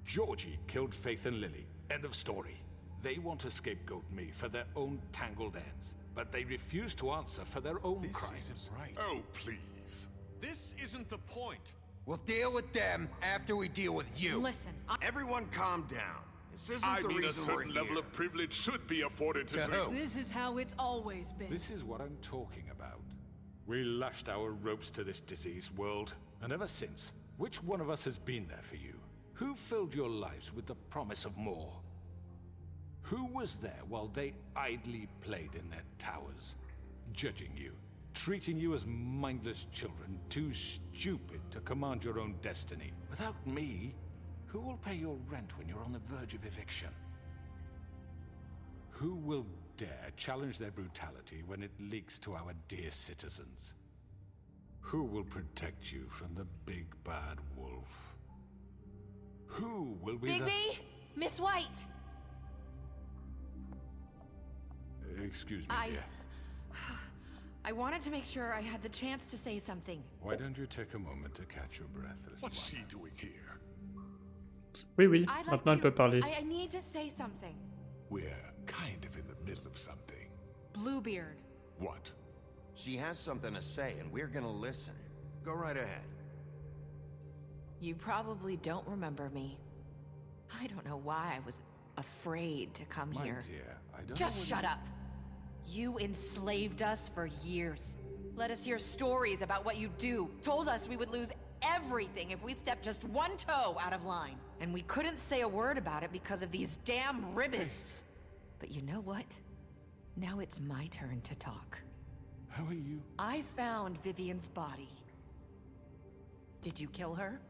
Georgie killed Faith and Lily. End of story. They want to scapegoat me for their own tangled ends, but they refuse to answer for their own crimes. This isn't right. Oh, please. This isn't the point. We'll deal with them after we deal with you. Listen, Everyone calm down. This isn't I the mean, a reason we're certain level here. of privilege should be afforded to... This is how it's always been. This is what I'm talking about. We lashed our ropes to this diseased world, and ever since, which one of us has been there for you? Who filled your lives with the promise of more? Who was there while they idly played in their towers, judging you, treating you as mindless children, too stupid to command your own destiny? Without me, who will pay your rent when you're on the verge of eviction? Who will dare challenge their brutality when it leaks to our dear citizens? Who will protect you from the big bad wolf? Who will be Bigby! Miss White! Excuse me, dear. I wanted to make sure I had the chance to say something. Why don't you take a moment to catch your breath, little What's one? she doing here? Oui, oui. I'd like Maintenant, elle peut parler. I need to say something. We're kind of in the middle of something. Bluebeard. What? She has something to say, and we're gonna listen. Go right ahead. You probably don't remember me. I don't know why I was afraid to come My here. dear, I don't Just know shut up. You enslaved us for years. Let us hear stories about what you do. Told us we would lose everything if we stepped just one toe out of line. And we couldn't say a word about it because of these damn ribbons. But you know what? Now it's my turn to talk. How are you? I found Vivian's body. Did you kill her?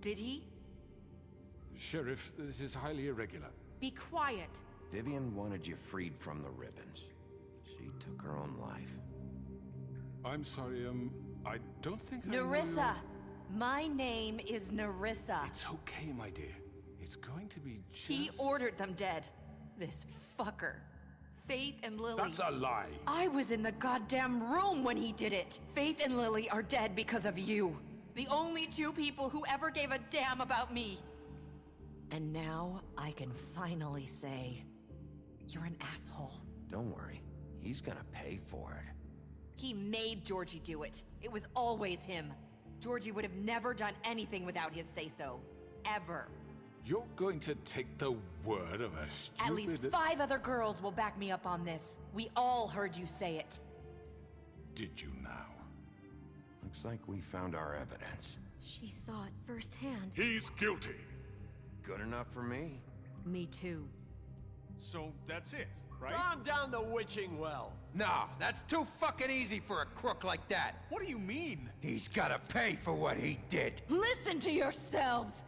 Did he? Sheriff, this is highly irregular. Be quiet. Vivian wanted you freed from the ribbons. She took her own life. I'm sorry, I don't think I know Nerissa! your- My name is Nerissa. It's okay, my dear. It's going to be just... He ordered them dead. This fucker. Faith and Lily. That's a lie. I was in the goddamn room when he did it. Faith and Lily are dead because of you. The only two people who ever gave a damn about me. And now I can finally say, you're an asshole. Don't worry. He's gonna pay for it. He made Georgie do it. It was always him. Georgie would have never done anything without his say-so. Ever. You're going to take the word of a stupid... At least 5 other girls will back me up on this. We all heard you say it. Did you now? Looks like we found our evidence. She saw it firsthand. He's guilty. Good enough for me. Me too. So that's it, right? Calm down the witching well. No, that's too fucking easy for a crook like that. What do you mean? He's gotta pay for what he did. Listen to yourselves!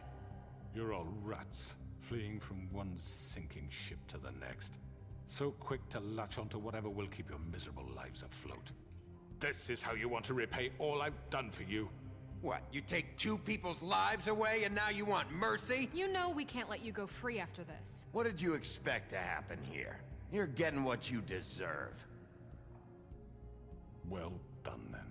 You're all rats, fleeing from one sinking ship to the next. So quick to latch onto whatever will keep your miserable lives afloat. This is how you want to repay all I've done for you? What, you take two people's lives away and now you want mercy? You know we can't let you go free after this. What did you expect to happen here? You're getting what you deserve. Well done, then.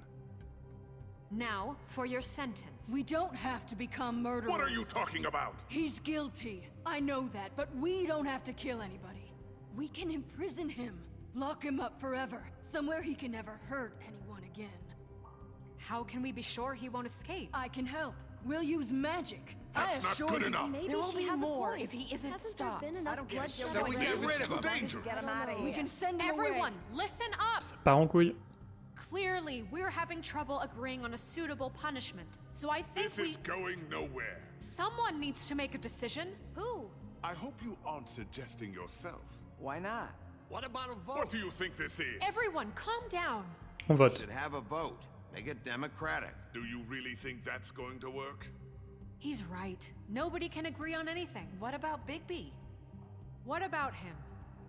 Now, for your sentence. We don't have to become murderers. What are you talking about? He's guilty. I know that, but we don't have to kill anybody. We can imprison him. Lock him up forever. Somewhere he can never hurt anyone again. How can we be sure he won't escape? I can help. We'll use magic. That's I not assure good you. enough. Maybe There will she be has more a point. if he isn't Hasn't stopped. there been enough bloodshed? So we get rid of him. Get him out of here. We can send him Everyone, away. listen up! Part en couille. Clearly, we're having trouble agreeing on a suitable punishment. So I think This is going nowhere. someone needs to make a decision. Who? I hope you aren't suggesting yourself. Why not? What about a vote? What do you think this is? Everyone, calm down. On We vote. should have a vote. Make it democratic. Do you really think that's going to work? He's right. Nobody can agree on anything. What about Bigby? What about him?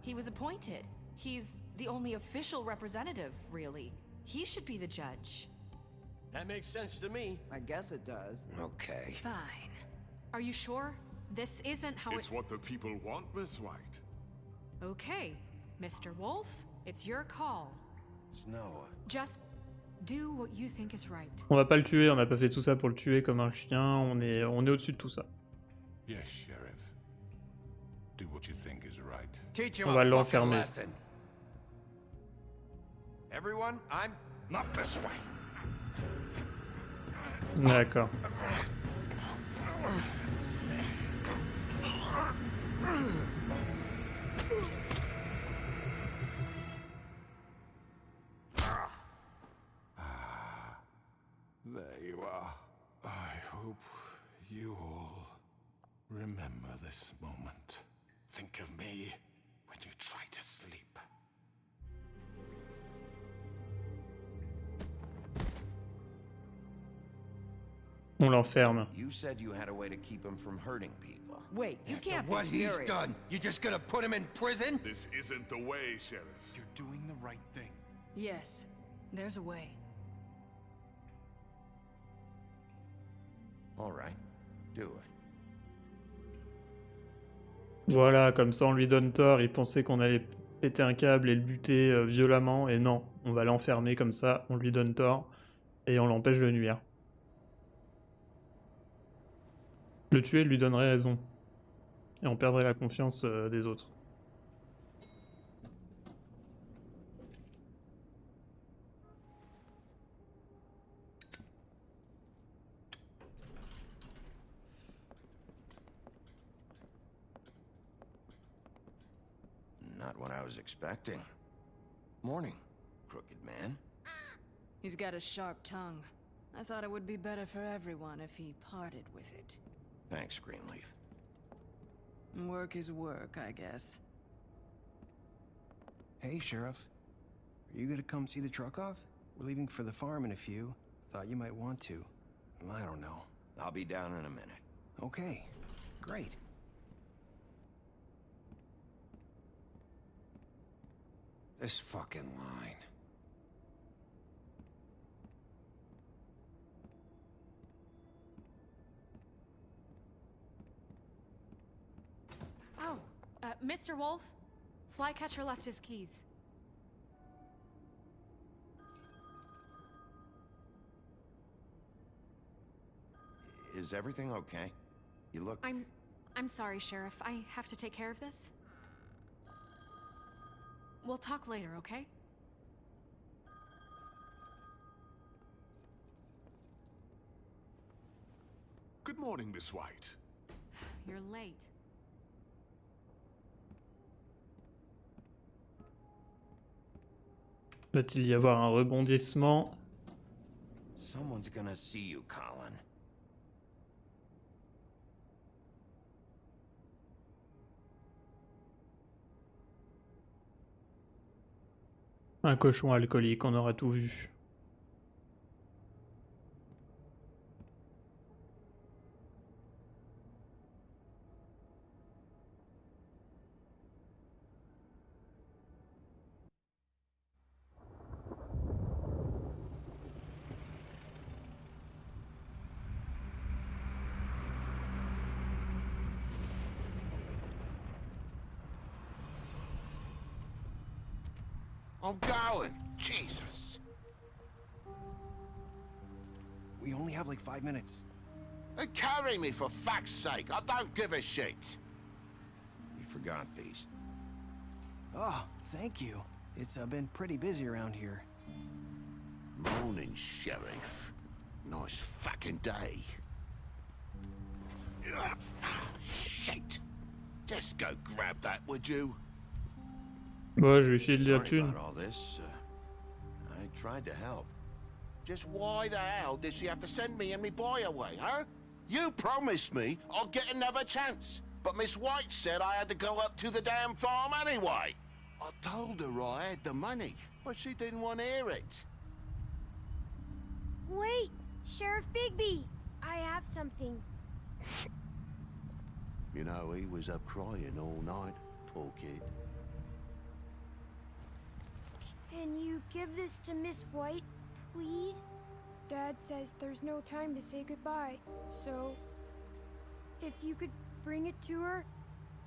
He was appointed. He's the only official representative, really. He should be the judge. That makes sense to me. I guess it does. Okay. Fine. Are you sure? This isn't how It's what the people want, Miss White. Okay, Mr. Wolf, it's your call. Snow. Just do what you think is right. On va pas le tuer, on n'a pas fait tout ça pour le tuer comme un chien, on est au-dessus de tout ça. Yes, Sheriff. Do what you think is right. Teach him On a va fucking l'enfermer. lesson. Everyone, I'm... Not this way. D'accord. There you are. I hope you all remember this moment. Think of me when you try to sleep. On l'enferme. You said you had a way to keep him from hurting people. Wait, you After can't what be he's serious. done, you're just gonna put him in prison? This isn't the way, Sheriff. You're doing the right thing. Yes, there's a way. All right. Do it. Voilà, comme ça on lui donne tort, il pensait qu'on allait péter un câble et le buter violemment, et non, on va l'enfermer comme ça, on lui donne tort, et on l'empêche de nuire. Le tuer lui donnerait raison, et on perdrait la confiance des autres. Not what I was expecting. Morning, crooked man. He's got a sharp tongue. I thought it would be better for everyone if he parted with it. Thanks, Greenleaf. Work is work, I guess. Hey, Sheriff. Are you gonna come see the truck off? We're leaving for the farm in a few. Thought you might want to. I don't know. I'll be down in a minute. Okay, great. This fucking line. Oh, Mr. Wolf, Flycatcher left his keys. Is everything okay? You look... I'm sorry, Sheriff. I have to take care of this. We'll talk later, okay? Good morning, Miss White. You're late. Va-t-il y avoir un rebondissement? Someone's gonna see you, Colin. Un cochon alcoolique, on aura tout vu. I'm going. Jesus. We only have like 5 minutes. They carry me for fuck's sake. I don't give a shit. You forgot these. Oh, thank you. It's been pretty busy around here. Morning, Sheriff. Nice fucking day. Shit. Just go grab that, would you? Ouais, je lui file de la Sorry thune. about all this. I tried to help. Just why the hell did she have to send me and me boy away, huh? You promised me I'd get another chance, but Miss White said I had to go up to the damn farm anyway. I told her I had the money, but she didn't want to hear it. Wait, Sheriff Bigby! I have something. You know, he was up crying all night, poor kid. Can you give this to Miss White, please? Dad says there's no time to say goodbye, so if you could bring it to her?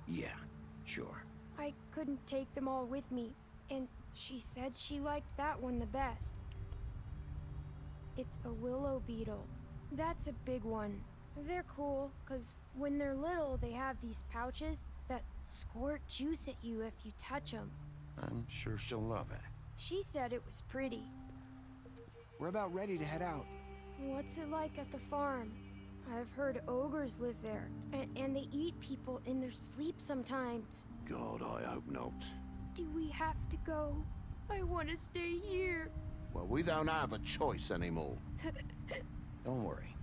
Yeah, sure. I couldn't take them all with me, and she said she liked that one the best. It's a willow beetle. That's a big one. They're cool, 'cause when they're little, they have these pouches that squirt juice at you if you touch them. I'm sure she'll love it. She said it was pretty. We're about ready to head out. What's it like at the farm? I've heard ogres live there, and they eat people in their sleep sometimes. God, I hope not. Do we have to go? I want to stay here. Well, we don't have a choice anymore. Don't worry.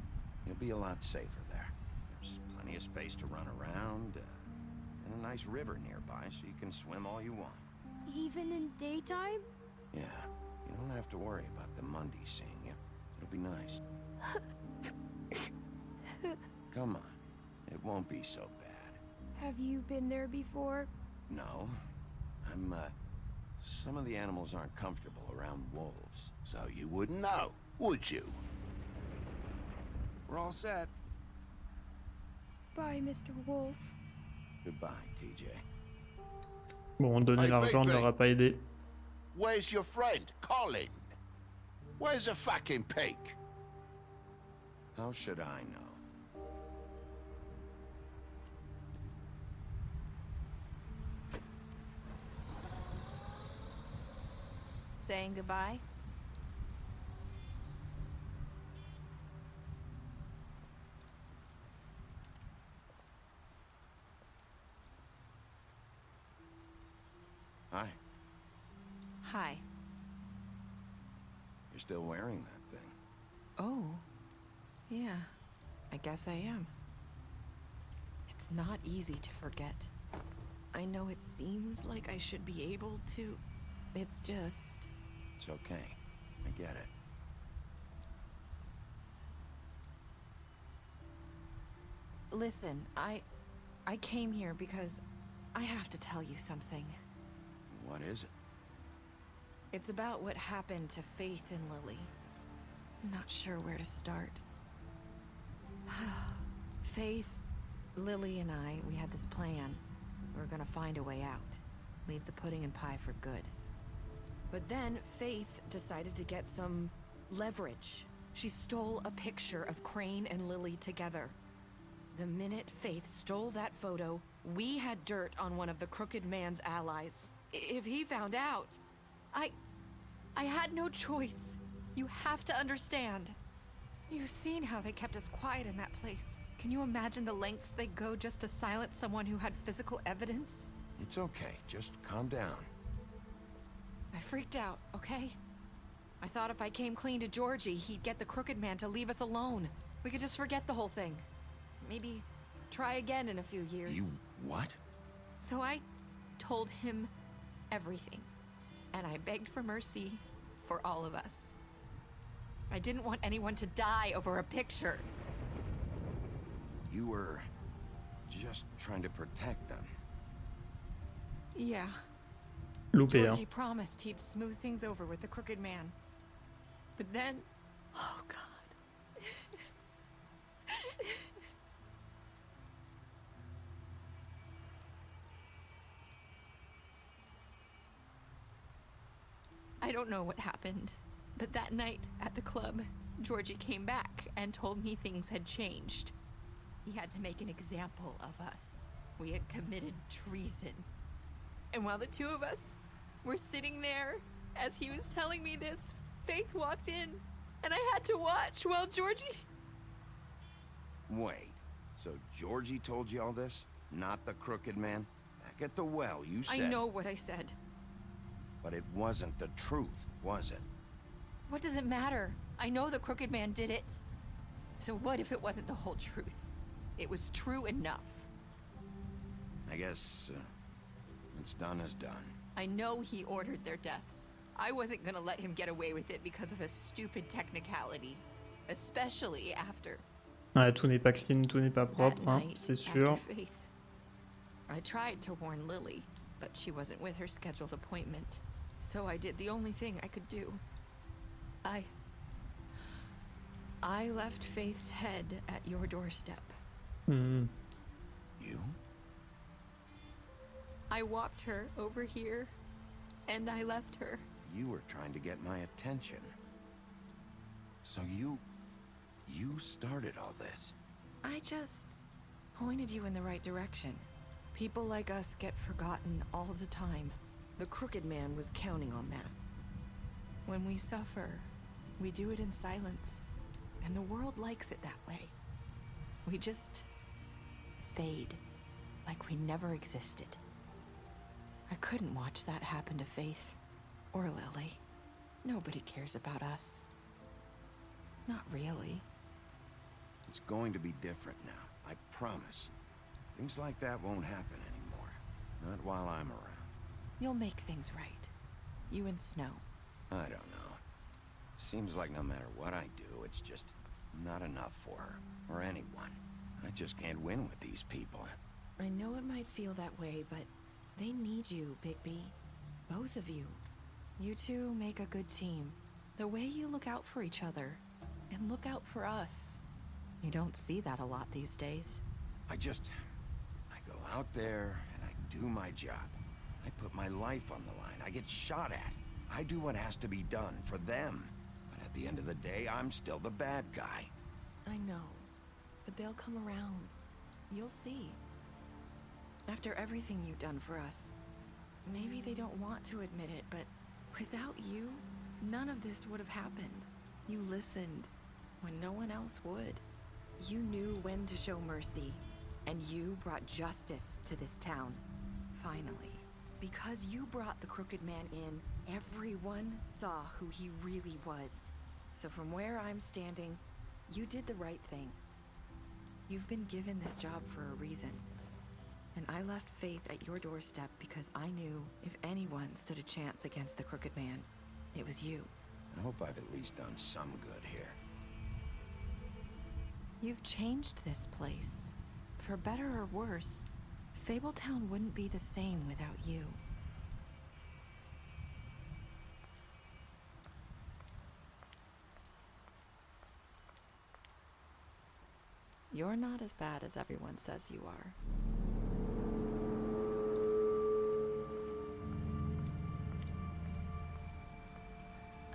You'll be a lot safer there. There's plenty of space to run around, and a nice river nearby, so you can swim all you want. Even in daytime? Yeah, you don't have to worry about the Mundy seeing you. It'll be nice. Come on. It won't be so bad. Have you been there before? No. Some of the animals aren't comfortable around wolves, so you wouldn't know, would you? We're all set. Bye, Mr. Wolf. Goodbye, TJ. Bon, donner l'argent ne l'aura pas aidé. Where's your friend, Colin? Where's the fucking pig? How should I know? Saying goodbye? Hi. Hi. You're still wearing that thing. Oh. Yeah. I guess I am. It's not easy to forget. I know it seems like I should be able to. It's just... It's okay. I get it. Listen, I came here because I have to tell you something. What is it? It's about what happened to Faith and Lily. I'm not sure where to start. Faith, Lily, and I, we had this plan. We were gonna find a way out. Leave the pudding and pie for good. But then Faith decided to get some leverage. She stole a picture of Crane and Lily together. The minute Faith stole that photo, we had dirt on one of the Crooked Man's allies. If he found out, I had no choice. You have to understand. You've seen how they kept us quiet in that place. Can you imagine the lengths they go just to silence someone who had physical evidence? It's okay. Just calm down. I freaked out, okay? I thought if I came clean to Georgie, he'd get the Crooked Man to leave us alone. We could just forget the whole thing. Maybe try again in a few years. You what? So I told him everything. And I begged for mercy for all of us. I didn't want anyone to die over a picture. You were just trying to protect them. Yeah. Loupé, hein. Georgie promised he'd smooth things over with the crooked man. But then... Oh, God. I don't know what happened, but that night at the club, Georgie came back and told me things had changed. He had to make an example of us. We had committed treason. And while the two of us were sitting there, as he was telling me this, Faith walked in, and I had to watch while Georgie... Wait, so Georgie told you all this? Not the crooked man? Back at the well, you said... I know what I said. But it wasn't the truth, was it? What does it matter? I know the crooked man did it. So what if it wasn't the whole truth? It was true enough. I guess, what's done is done. I know he ordered their deaths. I wasn't gonna let him get away with it because of a stupid technicality. Especially after... Ouais, tout n'est pas clean, tout n'est pas propre, hein, c'est sûr. Faith. I tried to warn Lily, but she wasn't with her scheduled appointment. So I did the only thing I could do. I left Faith's head at your doorstep. Hmm. You? I walked her over here, and I left her. You were trying to get my attention. So you started all this. I just pointed you in the right direction. People like us get forgotten all the time. The crooked man was counting on that. When we suffer, we do it in silence, and the world likes it that way. We just fade, like we never existed. I couldn't watch that happen to Faith, or Lily. Nobody cares about us. Not really. It's going to be different now, I promise. Things like that won't happen anymore. Not while I'm around. You'll make things right. You and Snow. I don't know. Seems like no matter what I do, it's just not enough for her, or anyone. I just can't win with these people. I know it might feel that way, but they need you, Bigby. Both of you. You two make a good team. The way you look out for each other, and look out for us. You don't see that a lot these days. I go out there and I do my job. I put my life on the line. I get shot at. I do what has to be done for them. But at the end of the day, I'm still the bad guy. I know, but they'll come around. You'll see. After everything you've done for us, maybe they don't want to admit it, but without you, none of this would have happened. You listened when no one else would. You knew when to show mercy, and you brought justice to this town. Finally. Because you brought the crooked man in, everyone saw who he really was. So from where I'm standing, you did the right thing. You've been given this job for a reason. And I left Faith at your doorstep because I knew if anyone stood a chance against the crooked man, it was you. I hope I've at least done some good here. You've changed this place. For better or worse, Fabletown wouldn't be the same without you. You're not as bad as everyone says you are.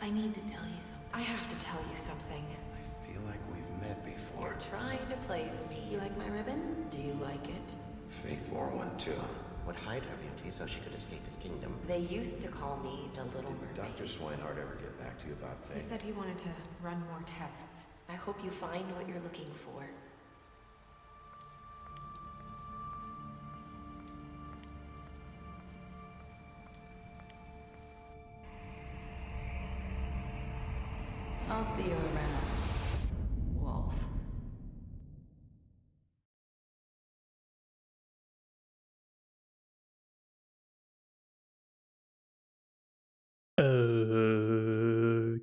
I need to tell you something. I have to tell you something. I feel like we've met before. You're trying to place me. You like my ribbon? Do you like it? Faith wore one too. Would hide her beauty so she could escape his kingdom. They used to call me the Little Mermaid. Dr. Swinehart ever get back to you about Faith? He said he wanted to run more tests. I hope you find what you're looking for. I'll see you around.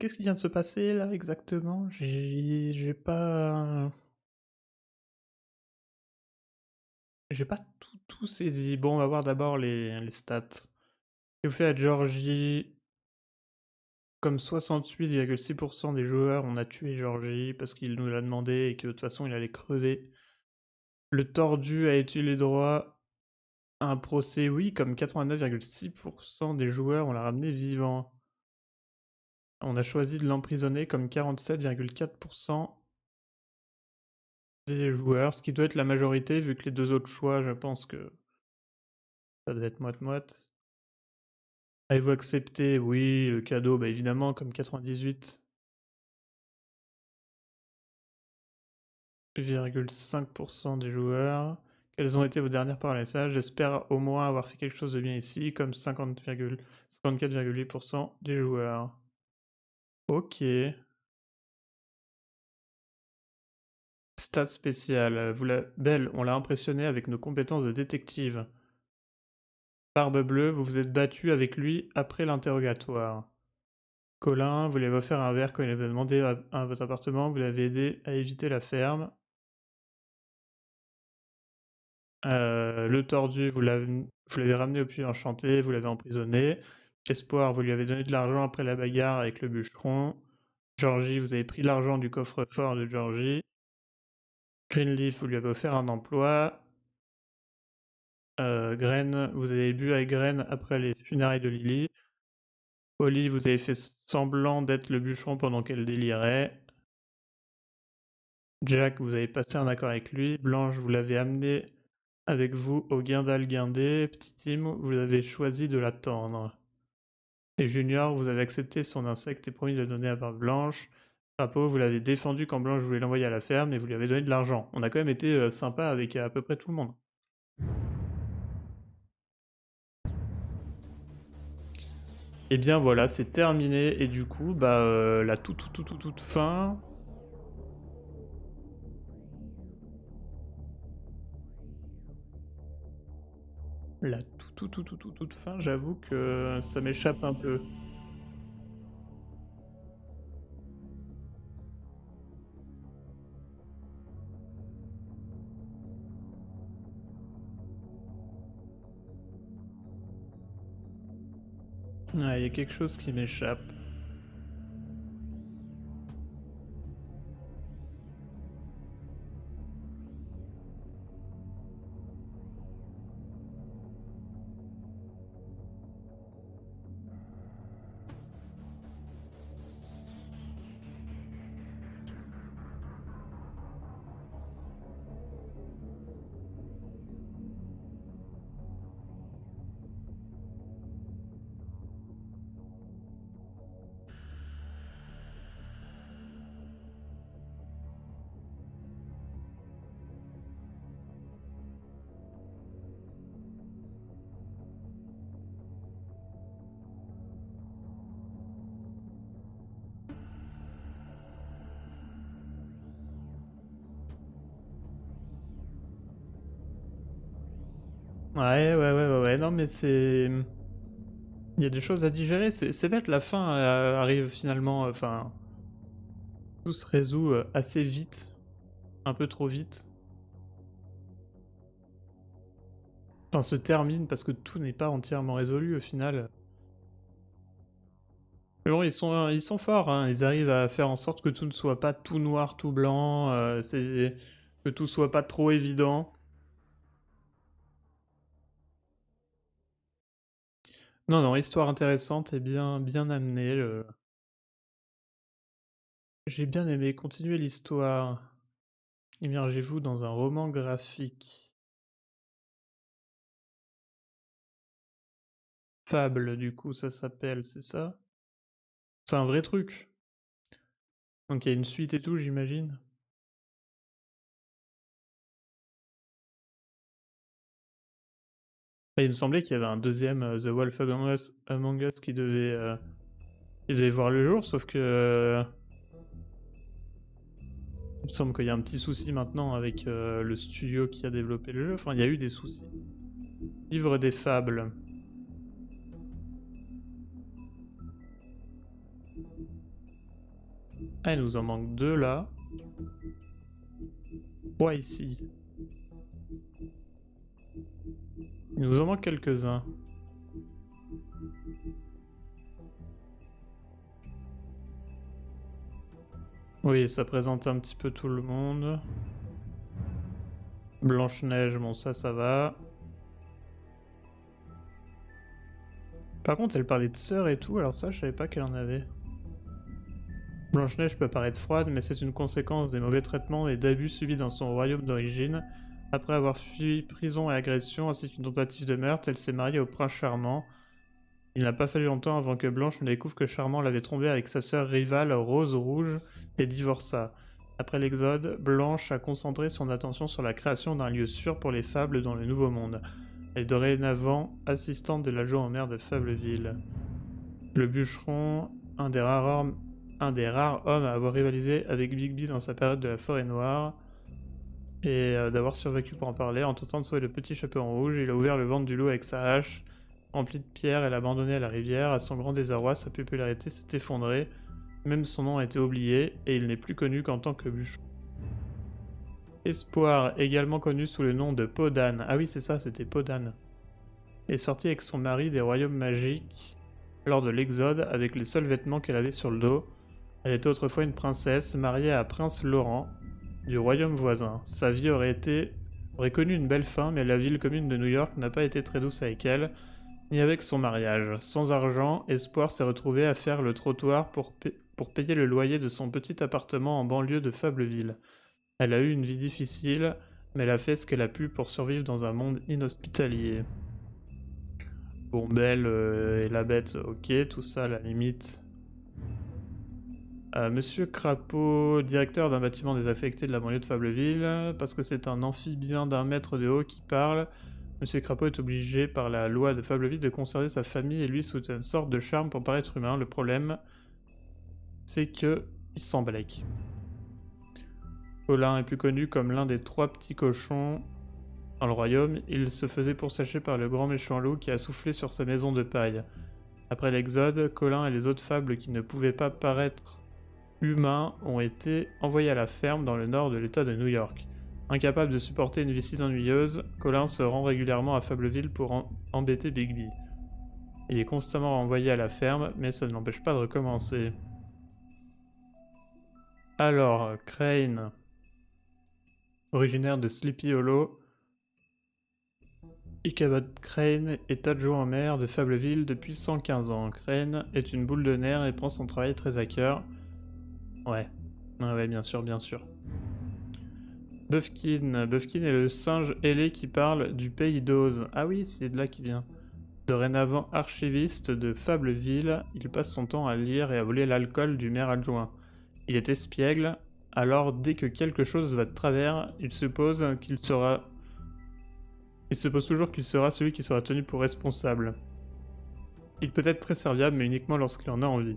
qu'est-ce qui vient de se passer là exactement? J'ai pas... J'ai pas tout saisi. Bon, on va voir d'abord les stats. Ce que fait à Georgie, comme 68,6% des joueurs, on a tué Georgie parce qu'il nous l'a demandé et que de toute façon il allait crever. Le tordu a étudié droit à un procès, oui, comme 89,6% des joueurs, on l'a ramené vivant. On a choisi de l'emprisonner comme 47,4% des joueurs, ce qui doit être la majorité, vu que les deux autres choix, je pense que ça doit être moite-moite. Avez-vous accepté? Oui, le cadeau, bah évidemment, comme 98,5% des joueurs. Quelles ont été vos dernières paroles à message? J'espère au moins avoir fait quelque chose de bien ici, comme 54,8% des joueurs. Ok. Stats spéciales. Belle, on l'a impressionné avec nos compétences de détective. Barbe bleue, vous vous êtes battu avec lui après l'interrogatoire. Colin, vous lui avez offert un verre quand il avait demandé à votre appartement, vous l'avez aidé à éviter la ferme. Le tordu, vous l'avez ramené au puits enchanté, vous l'avez emprisonné. Espoir, vous lui avez donné de l'argent après la bagarre avec le bûcheron. Georgie, vous avez pris l'argent du coffre-fort de Georgie. Greenleaf, vous lui avez offert un emploi. Graine, vous avez bu avec Graine après les funérailles de Lily. Polly, vous avez fait semblant d'être le bûcheron pendant qu'elle délirait. Jack, vous avez passé un accord avec lui. Blanche, vous l'avez amené avec vous au Guindal-Guindé. Petit Tim, vous avez choisi de l'attendre. Et Junior, vous avez accepté son insecte et promis de le donner à Barbe Blanche. Crapaud, vous l'avez défendu quand Blanche voulait l'envoyer à la ferme et vous lui avez donné de l'argent. On a quand même été sympa avec à peu près tout le monde. Et bien voilà, c'est terminé et du coup, bah la toute fin. La toute fin, j'avoue que ça m'échappe un peu. Ouais, il y a quelque chose qui m'échappe. Ouais, non mais c'est... Il y a des choses à digérer, c'est bête, la fin arrive finalement, enfin... Tout se résout assez vite, un peu trop vite. Enfin, se termine parce que tout n'est pas entièrement résolu au final. Mais bon, ils sont forts, hein. Ils arrivent à faire en sorte que tout ne soit pas tout noir, tout blanc, que tout soit pas trop évident. Non, histoire intéressante et bien amenée. J'ai bien aimé. Continuer l'histoire. Immergez-vous dans un roman graphique. Fable, du coup, ça s'appelle, c'est ça? C'est un vrai truc. Donc il y a une suite et tout, j'imagine. Et il me semblait qu'il y avait un deuxième The Wolf Among Us qui devait voir le jour, sauf que... il me semble qu'il y a un petit souci maintenant avec le studio qui a développé le jeu. Enfin, il y a eu des soucis. Livre des fables. Ah, il nous en manque 2 là. 3 ici. Il nous en manque quelques-uns. Oui, ça présente un petit peu tout le monde. Blanche-Neige, bon ça va. Par contre, elle parlait de sœur et tout, alors ça, je savais pas qu'elle en avait. Blanche-Neige peut paraître froide, mais c'est une conséquence des mauvais traitements et d'abus subis dans son royaume d'origine. Après avoir fui prison et agression, ainsi qu'une tentative de meurtre, elle s'est mariée au prince Charmant. Il n'a pas fallu longtemps avant que Blanche ne découvre que Charmant l'avait trompée avec sa sœur rivale Rose Rouge et divorça. Après l'exode, Blanche a concentré son attention sur la création d'un lieu sûr pour les fables dans le Nouveau Monde. Elle est dorénavant assistante de l'adjoint au maire de Fableville. Le bûcheron, un des rares hommes à avoir rivalisé avec Bigby dans sa période de la forêt noire, et d'avoir survécu pour en parler, en tentant de sauver le petit chaperon rouge, il a ouvert le ventre du loup avec sa hache, remplie de pierres, et l'a abandonné à la rivière. À son grand désarroi, sa popularité s'est effondrée, même son nom a été oublié, et il n'est plus connu qu'en tant que bûcheron. Espoir, également connu sous le nom de Podane, ah oui c'est ça, c'était Podane, est sortie avec son mari des royaumes magiques lors de l'exode avec les seuls vêtements qu'elle avait sur le dos. Elle était autrefois une princesse mariée à Prince Laurent du royaume voisin. Sa vie aurait connu une belle fin, mais la ville commune de New York n'a pas été très douce avec elle, ni avec son mariage. Sans argent, Espoir s'est retrouvée à faire le trottoir pour payer le loyer de son petit appartement en banlieue de Fableville. Elle a eu une vie difficile, mais elle a fait ce qu'elle a pu pour survivre dans un monde inhospitalier. Bon, Belle et la bête, ok, tout ça à la limite. Monsieur Crapaud, directeur d'un bâtiment désaffecté de la banlieue de Fableville, parce que c'est un amphibien d'1 mètre de haut qui parle, Monsieur Crapaud est obligé par la loi de Fableville de conserver sa famille et lui sous une sorte de charme pour paraître humain. Le problème, c'est que il s'emblaque. Colin est plus connu comme l'un des 3 petits cochons dans le royaume. Il se faisait pourchasser par le grand méchant loup qui a soufflé sur sa maison de paille. Après l'exode, Colin et les autres fables qui ne pouvaient pas paraître humains ont été envoyés à la ferme dans le nord de l'état de New York. Incapable de supporter une vie si ennuyeuse, Colin se rend régulièrement à Fableville pour embêter Bigby. Il est constamment renvoyé à la ferme, mais ça ne l'empêche pas de recommencer. Alors, Crane, originaire de Sleepy Hollow, Ichabod Crane est adjoint au maire de Fableville depuis 115 ans. Crane est une boule de nerfs et prend son travail très à cœur. Ouais, bien sûr, bien sûr. Buffkin est le singe ailé qui parle du pays d'Oz. Ah oui, c'est de là qu'il vient. Dorénavant archiviste de Fableville, il passe son temps à lire et à voler l'alcool du maire adjoint. Il est espiègle, alors dès que quelque chose va de travers, il se pose toujours qu'il sera celui qui sera tenu pour responsable. Il peut être très serviable, mais uniquement lorsqu'il en a envie.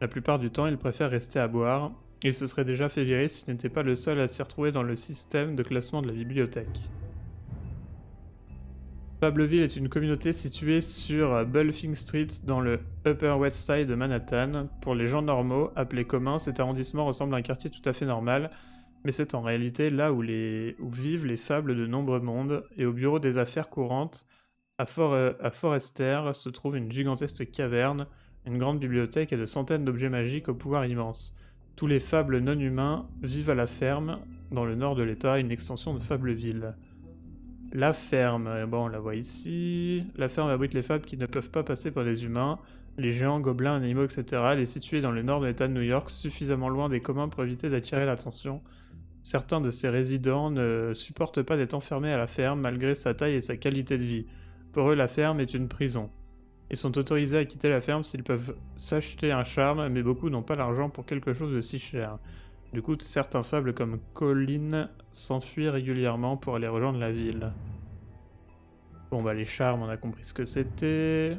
La plupart du temps, il préfère rester à boire. Il se serait déjà fait virer s'il n'était pas le seul à s'y retrouver dans le système de classement de la bibliothèque. Fableville est une communauté située sur Bulfing Street dans le Upper West Side de Manhattan. Pour les gens normaux, appelés communs, cet arrondissement ressemble à un quartier tout à fait normal, mais c'est en réalité là où vivent les fables de nombreux mondes, et au bureau des affaires courantes, à Forester, se trouve une gigantesque caverne, une grande bibliothèque et de centaines d'objets magiques au pouvoir immense. Tous les fables non humains vivent à la ferme, dans le nord de l'état, une extension de Fableville. La ferme, bon on la voit ici. La ferme abrite les fables qui ne peuvent pas passer par les humains, les géants, gobelins, animaux, etc. Elle est située dans le nord de l'état de New York, suffisamment loin des communs pour éviter d'attirer l'attention. Certains de ses résidents ne supportent pas d'être enfermés à la ferme malgré sa taille et sa qualité de vie. Pour eux, la ferme est une prison. Ils sont autorisés à quitter la ferme s'ils peuvent s'acheter un charme, mais beaucoup n'ont pas l'argent pour quelque chose de si cher. Du coup, certains fables comme Colin s'enfuient régulièrement pour aller rejoindre la ville. Bon bah les charmes, on a compris ce que c'était.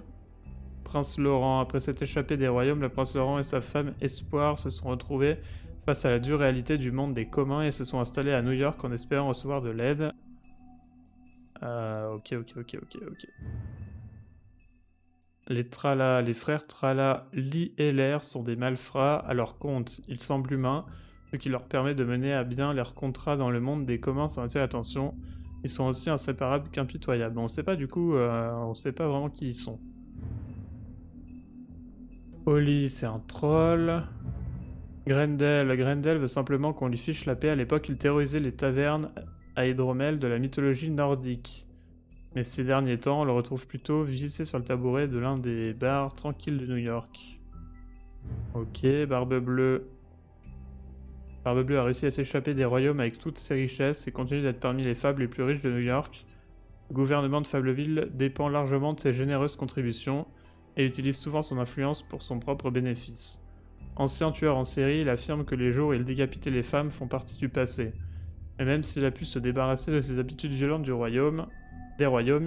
Prince Laurent, après s'être échappé des royaumes, le prince Laurent et sa femme Espoir se sont retrouvés face à la dure réalité du monde des communs et se sont installés à New York en espérant recevoir de l'aide. Ok. Les frères Trala, Lee et Lair sont des malfrats à leur compte. Ils semblent humains, ce qui leur permet de mener à bien leurs contrats dans le monde des communs sans attirer l'attention. Ils sont aussi inséparables qu'impitoyables. On sait pas du coup, on sait pas vraiment qui ils sont. Holly, c'est un troll. Grendel veut simplement qu'on lui fiche la paix. À l'époque, il terrorisait les tavernes à hydromel de la mythologie nordique. Mais ces derniers temps, on le retrouve plutôt vissé sur le tabouret de l'un des bars tranquilles de New York. Ok, Barbe Bleue. Barbe Bleue a réussi à s'échapper des royaumes avec toutes ses richesses et continue d'être parmi les fables les plus riches de New York. Le gouvernement de Fableville dépend largement de ses généreuses contributions et utilise souvent son influence pour son propre bénéfice. Ancien tueur en série, il affirme que les jours où il décapitait les femmes font partie du passé. Mais même s'il a pu se débarrasser de ses habitudes violentes des royaumes,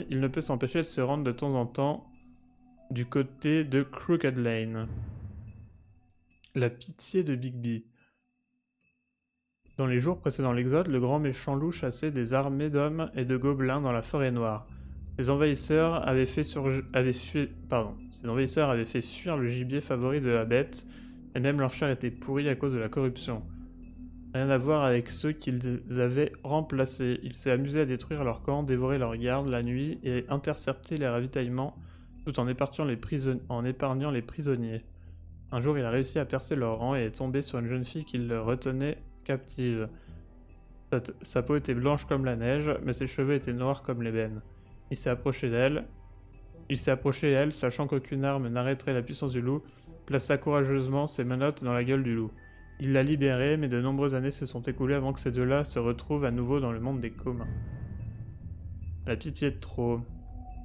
il ne peut s'empêcher de se rendre de temps en temps du côté de Crooked Lane. La pitié de Bigby. Dans les jours précédant l'exode, le grand méchant loup chassait des armées d'hommes et de gobelins dans la forêt noire. Ses envahisseurs avaient fait fuir le gibier favori de la bête, et même leur chair était pourrie à cause de la corruption. Rien à voir avec ceux qu'ils avaient remplacés. Il s'est amusé à détruire leur camp, dévorer leurs gardes la nuit et intercepter les ravitaillements, tout en épargnant les prisonniers. Un jour, il a réussi à percer leur rang et est tombé sur une jeune fille qui le retenait captive. Sa peau était blanche comme la neige, mais ses cheveux étaient noirs comme l'ébène. Il s'est approché d'elle, sachant qu'aucune arme n'arrêterait la puissance du loup, plaça courageusement ses menottes dans la gueule du loup. Il l'a libérée, mais de nombreuses années se sont écoulées avant que ces deux-là se retrouvent à nouveau dans le monde des communs. La pitié de trop.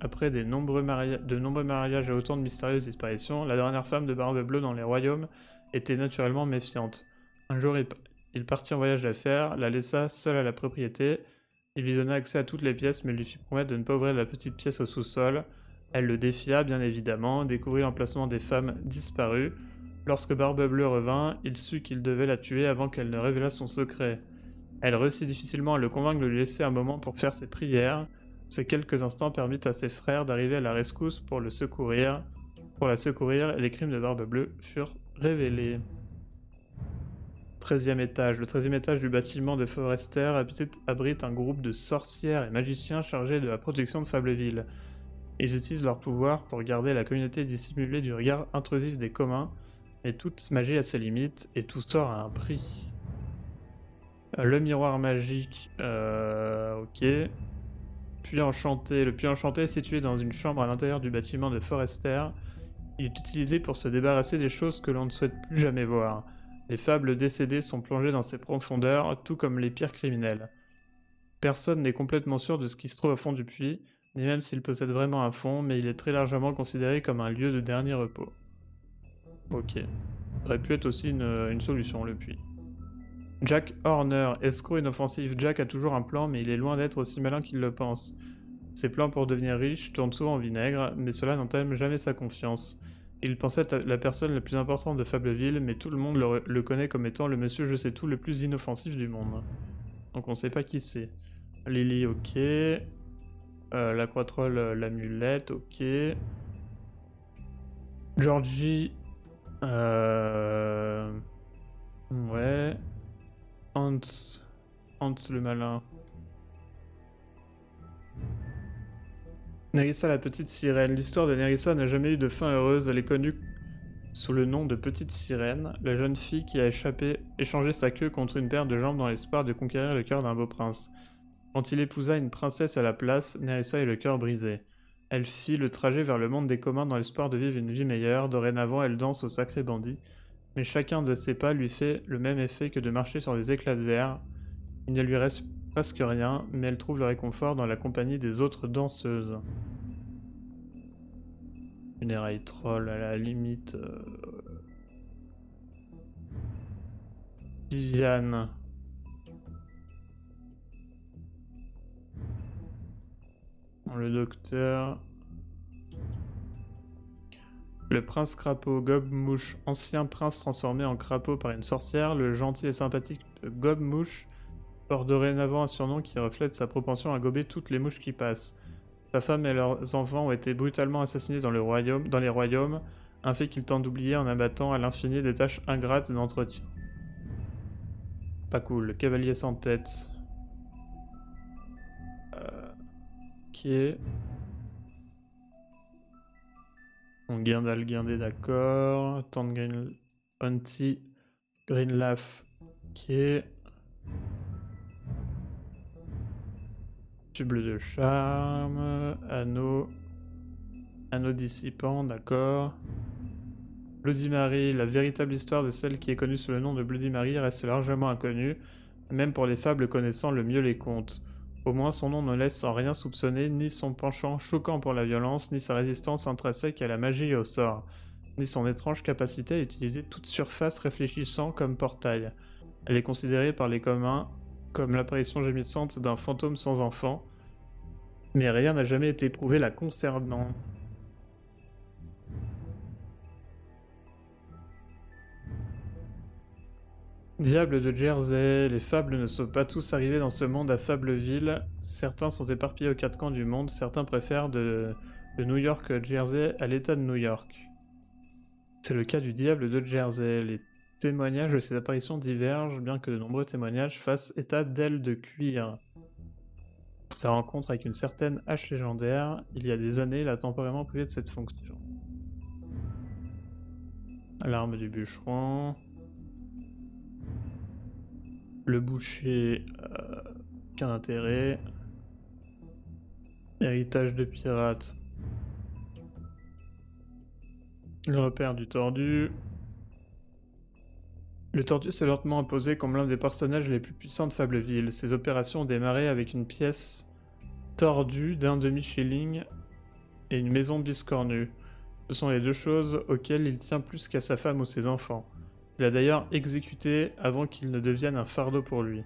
Après de nombreux mariages et autant de mystérieuses disparitions, la dernière femme de Barbe Bleue dans les royaumes était naturellement méfiante. Un jour, il partit en voyage d'affaires, la laissa seule à la propriété. Il lui donna accès à toutes les pièces, mais lui fit promettre de ne pas ouvrir la petite pièce au sous-sol. Elle le défia, bien évidemment, découvrit l'emplacement des femmes disparues. Lorsque Barbe Bleue revint, il sut qu'il devait la tuer avant qu'elle ne révélât son secret. Elle réussit difficilement à le convaincre de lui laisser un moment pour faire ses prières. Ces quelques instants permirent à ses frères d'arriver à la rescousse pour la secourir, et les crimes de Barbe Bleue furent révélés. 13e étage. Le 13e étage du bâtiment de Forrester abrite un groupe de sorcières et magiciens chargés de la protection de Fableville. Ils utilisent leur pouvoir pour garder la communauté dissimulée du regard intrusif des communs, mais toute magie a ses limites et tout sort à un prix. Le miroir magique, ok. Puits enchanté. Le puits enchanté est situé dans une chambre à l'intérieur du bâtiment de Forrester. Il est utilisé pour se débarrasser des choses que l'on ne souhaite plus jamais voir. Les fables décédées sont plongées dans ses profondeurs, tout comme les pires criminels. Personne n'est complètement sûr de ce qui se trouve au fond du puits, ni même s'il possède vraiment un fond, mais il est très largement considéré comme un lieu de dernier repos. Ok. Ça aurait pu être aussi une solution, le puits. Jack Horner, escroc inoffensif. Jack a toujours un plan, mais il est loin d'être aussi malin qu'il le pense. Ses plans pour devenir riche tournent souvent au vinaigre, mais cela n'entame jamais sa confiance. Il pensait être la personne la plus importante de Fableville, mais tout le monde le connaît comme étant le monsieur je sais tout le plus inoffensif du monde. Donc on sait pas qui c'est. Lily, ok. La croix-troll, l'amulette, ok. Georgie... Ouais. Hans le malin. Nerissa la petite sirène. L'histoire de Nerissa n'a jamais eu de fin heureuse. Elle est connue sous le nom de Petite Sirène, la jeune fille qui a échangé sa queue contre une paire de jambes dans l'espoir de conquérir le cœur d'un beau prince. Quand il épousa une princesse à la place, Nerissa eut le cœur brisé. Elle fit le trajet vers le monde des communs dans l'espoir de vivre une vie meilleure. Dorénavant, elle danse au sacré bandit. Mais chacun de ses pas lui fait le même effet que de marcher sur des éclats de verre. Il ne lui reste presque rien, mais elle trouve le réconfort dans la compagnie des autres danseuses. Funérailles troll à la limite. Viviane. Le docteur. Le prince crapaud, Gobe-Mouche, ancien prince transformé en crapaud par une sorcière, le gentil et sympathique Gobe-Mouche porte dorénavant un surnom qui reflète sa propension à gober toutes les mouches qui passent. Sa femme et leurs enfants ont été brutalement assassinés dans les royaumes, un fait qu'il tente d'oublier en abattant à l'infini des tâches ingrates d'entretien. Pas cool. Cavalier sans tête. Qui est... Guindal Guindé, d'accord. Tante Green... Auntie Greenlaugh, qui est... Tube de charme, anneau dissipant, d'accord. Bloody Mary, la véritable histoire de celle qui est connue sous le nom de Bloody Mary reste largement inconnue, même pour les fables connaissant le mieux les contes. Au moins son nom ne laisse en rien soupçonner ni son penchant choquant pour la violence, ni sa résistance intrinsèque à la magie et au sort, ni son étrange capacité à utiliser toute surface réfléchissant comme portail. Elle est considérée par les communs comme l'apparition gémissante d'un fantôme sans enfant, mais rien n'a jamais été prouvé la concernant. Diable de Jersey, les fables ne sont pas tous arrivés dans ce monde à Fableville, certains sont éparpillés aux quatre coins du monde, certains préfèrent de New York Jersey à l'état de New York. C'est le cas du Diable de Jersey, les témoignages de ces apparitions divergent, bien que de nombreux témoignages fassent état d'ailes de cuir. Sa rencontre avec une certaine hache légendaire, il y a des années, l'a temporairement privé de cette fonction. L'arme du bûcheron. Le boucher, qu'un intérêt. Héritage de pirate. Le repère du tordu. Le tordu s'est lentement imposé comme l'un des personnages les plus puissants de Fableville. Ses opérations ont démarré avec une pièce tordue d'un demi-shilling et une maison biscornue. Ce sont les deux choses auxquelles il tient plus qu'à sa femme ou ses enfants. Il a d'ailleurs exécuté avant qu'il ne devienne un fardeau pour lui.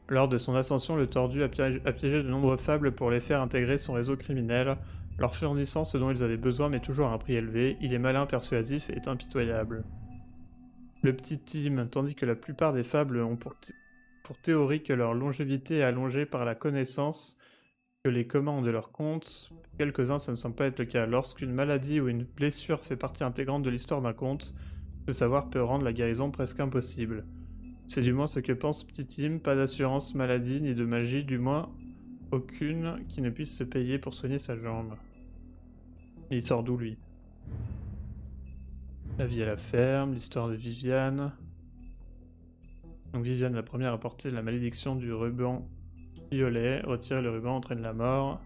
Lors de son ascension, le tordu a piégé de nombreux fables pour les faire intégrer son réseau criminel, leur fournissant ce dont ils avaient besoin mais toujours à un prix élevé. Il est malin, persuasif et est impitoyable. Le petit Tim, tandis que la plupart des fables ont pour théorie que leur longévité est allongée par la connaissance que les communs ont de leurs contes, pour quelques-uns ça ne semble pas être le cas. Lorsqu'une maladie ou une blessure fait partie intégrante de l'histoire d'un conte, ce savoir peut rendre la guérison presque impossible. C'est du moins ce que pense Petit Tim, pas d'assurance maladie ni de magie, du moins aucune qui ne puisse se payer pour soigner sa jambe. Mais il sort d'où lui ? La vie à la ferme, l'histoire de Viviane. Donc Viviane, la première, a porté la malédiction du ruban violet. Retirer le ruban entraîne la mort.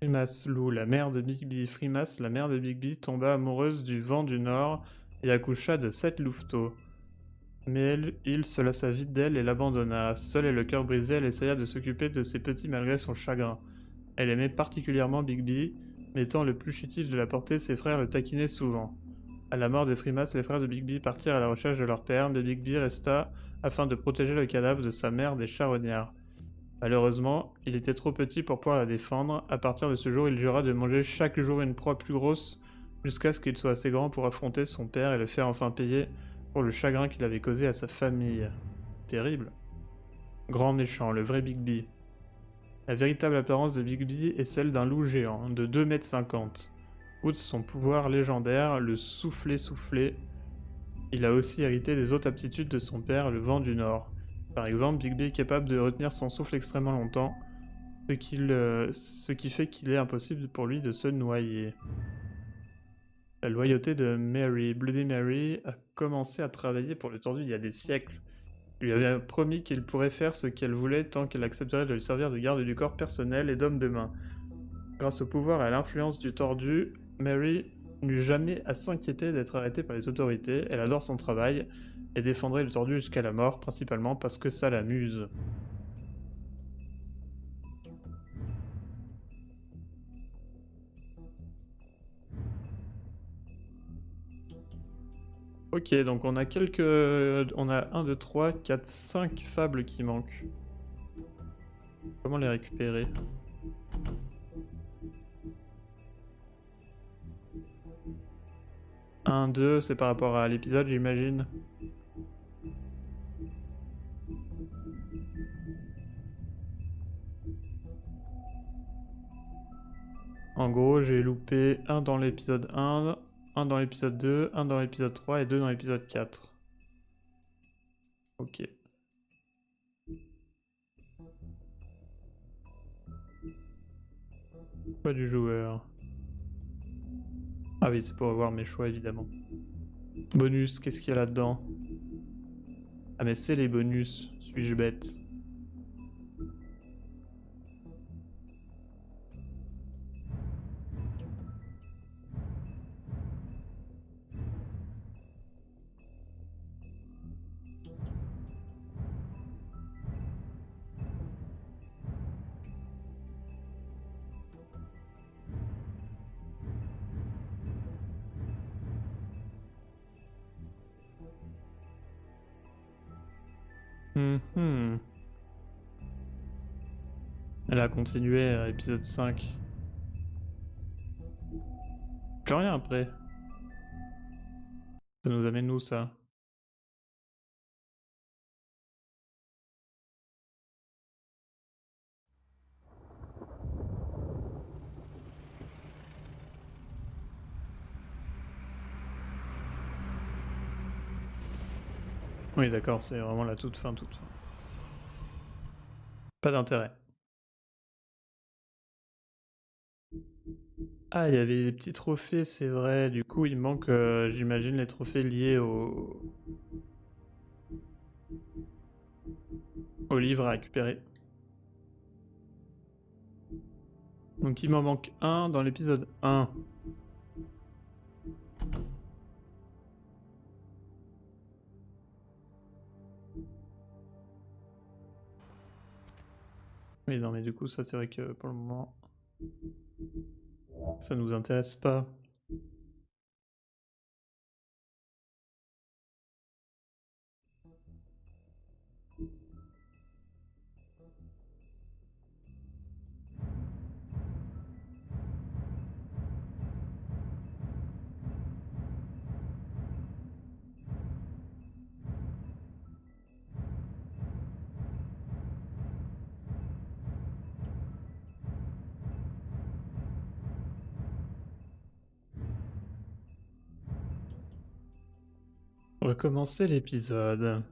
Frimas Loup, la mère de Bigby. Frimas, la mère de Bigby, tomba amoureuse du vent du nord et accoucha de 7 louveteaux. Mais il se lassa vite d'elle et l'abandonna. Seule et le cœur brisé, elle essaya de s'occuper de ses petits malgré son chagrin. Elle aimait particulièrement Bigby, mais étant le plus chétif de la portée, ses frères le taquinaient souvent. À la mort de Frimas, les frères de Bigby partirent à la recherche de leur père, mais Bigby resta afin de protéger le cadavre de sa mère des charognards. Malheureusement, il était trop petit pour pouvoir la défendre. À partir de ce jour, il jura de manger chaque jour une proie plus grosse, jusqu'à ce qu'il soit assez grand pour affronter son père et le faire enfin payer pour le chagrin qu'il avait causé à sa famille. Terrible. Grand méchant, le vrai Bigby. La véritable apparence de Bigby est celle d'un loup géant, de 2,50 m. Outre son pouvoir légendaire, le souffler, il a aussi hérité des autres aptitudes de son père, le vent du Nord. Par exemple, Bigby est capable de retenir son souffle extrêmement longtemps, ce qui fait qu'il est impossible pour lui de se noyer. La loyauté de Mary. Bloody Mary a commencé à travailler pour le tordu il y a des siècles. Il lui avait promis qu'il pourrait faire ce qu'elle voulait tant qu'elle accepterait de lui servir de garde du corps personnel et d'homme de main. Grâce au pouvoir et à l'influence du tordu, Mary n'eut jamais à s'inquiéter d'être arrêtée par les autorités. Elle adore son travail et défendrait le tordu jusqu'à la mort, principalement parce que ça l'amuse. Ok, donc on a quelques... On a 1, 2, 3, 4, 5 fables qui manquent. Comment les récupérer? Un, 2, c'est par rapport à l'épisode, j'imagine. En gros, j'ai loupé 1 dans l'épisode 1, 1 dans l'épisode 2, 1 dans l'épisode 3 et 2 dans l'épisode 4. Ok. Choix du joueur. Ah oui, c'est pour avoir mes choix, évidemment. Bonus, qu'est-ce qu'il y a là-dedans? Ah mais c'est les bonus, suis-je bête? Elle a continué à épisode 5. Plus rien après. Ça nous amène où ça? Oui d'accord, c'est vraiment la toute fin, toute fin. Pas d'intérêt. Ah, il y avait des petits trophées, c'est vrai. Du coup, il manque, j'imagine, les trophées liés au livre à récupérer. Donc il m'en manque un dans l'épisode 1. Oui, non, mais du coup, ça, c'est vrai que pour le moment, ça nous intéresse pas. Recommencer l'épisode.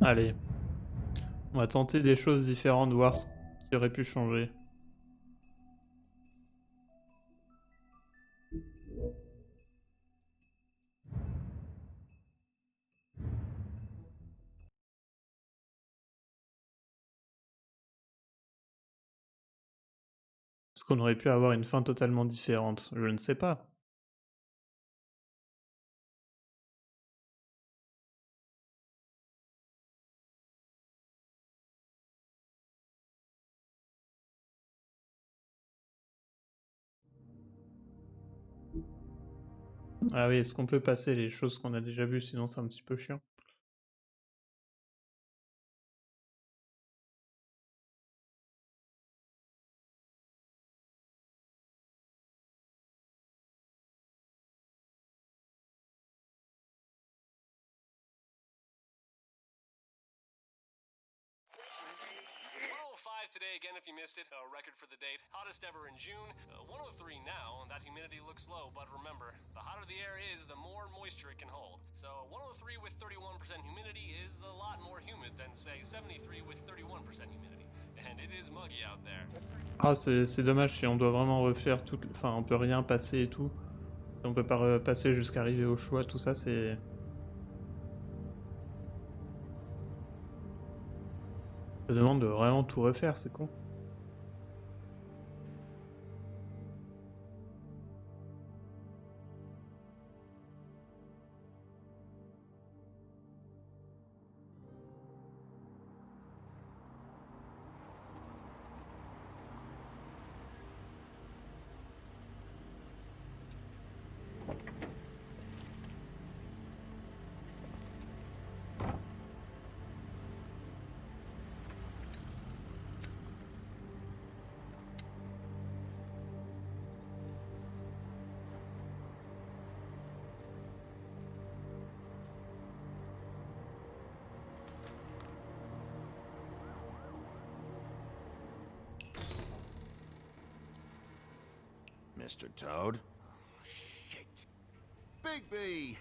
Allez. On va tenter des choses différentes, voir ce qui aurait pu changer. Est-ce qu'on aurait pu avoir une fin totalement différente? Je ne sais pas. Ah oui, est-ce qu'on peut passer les choses qu'on a déjà vues, sinon c'est un petit peu chiant. Today again if you missed it, a record for the date, hottest ever in June, 103 now, that humidity looks low, but remember, the hotter the air is, the more moisture it can hold. So 103 with 31% humidity is a lot more humid than say 73 with 31% humidity. And it is muggy out there. Ah c'est dommage si on doit vraiment refaire tout, enfin on peut rien passer et tout. Si on peut pas passer jusqu'à arriver au choix, tout ça c'est... Ça demande de vraiment tout refaire, c'est con. Mr. Toad. Shit. Bigby!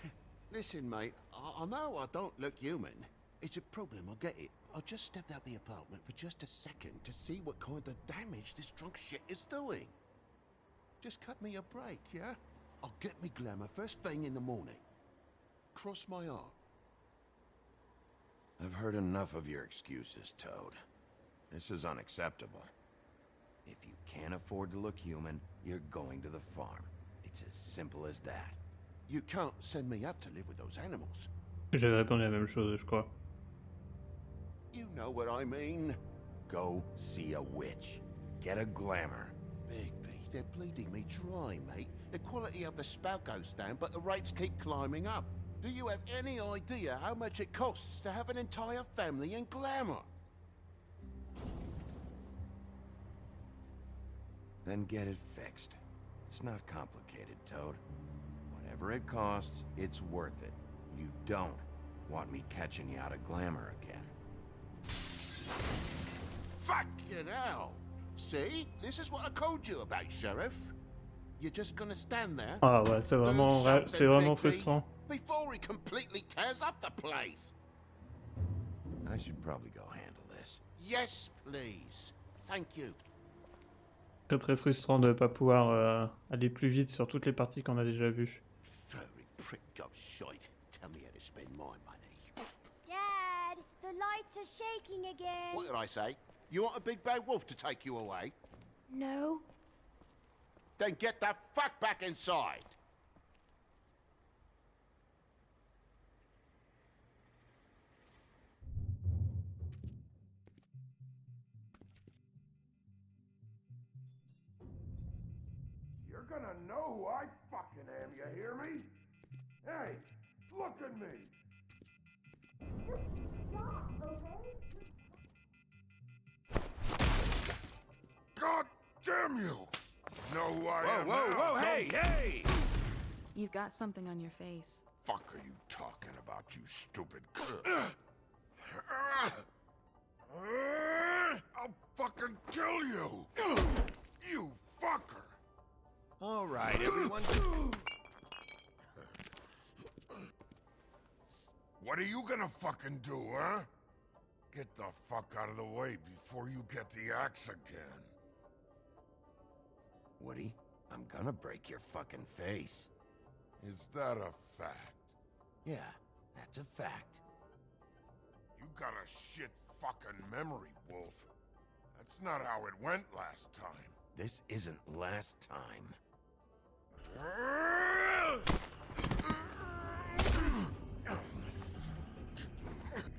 Listen, mate, I know I don't look human. It's a problem, I get it. I just stepped out the apartment for just a second to see what kind of damage this drunk shit is doing. Just cut me a break, yeah? I'll get me glamour first thing in the morning. Cross my heart. I've heard enough of your excuses, Toad. This is unacceptable. If you can't afford to look human, you're going to the farm. It's as simple as that. You can't send me up to live with those animals. J'avais répondu la même chose, je crois. You know what I mean. Go see a witch. Get a glamour. Bigby, they're bleeding me dry, mate. The quality of the spout goes down, but the rates keep climbing up. Do you have any idea how much it costs to have an entire family in glamour? Then get it fixed. It's not complicated, Toad. Whatever it costs, it's worth it. You don't want me catching you out of glamour again. Fucking hell! See? This is what I called you about, Sheriff. You're just gonna stand there. Ah ouais, c'est vraiment frustrant. Before he completely tears up the place. I should probably go handle this. Yes, please. Thank you. Très très frustrant de ne pas pouvoir aller plus vite sur toutes les parties qu'on a déjà vues. Furry pricked up shite. Tell me how to spend my money. Dad, the lights are shaking again. What did I say? You want a big bad wolf to take you away? No. Then get the fuck back inside. You're gonna know who I fucking am, you hear me? Hey, look at me! Stop, okay? God damn you! Know who I am Whoa, now, whoa, hey, don't hey! You've got something on your face. Fuck are you talking about, you stupid I'll fucking kill you! You fucker! All right, everyone. What are you gonna fucking do, huh? Get the fuck out of the way before you get the axe again. Woody, I'm gonna break your fucking face. Is that a fact? Yeah, that's a fact. You got a shit fucking memory, Wolf. That's not how it went last time. This isn't last time.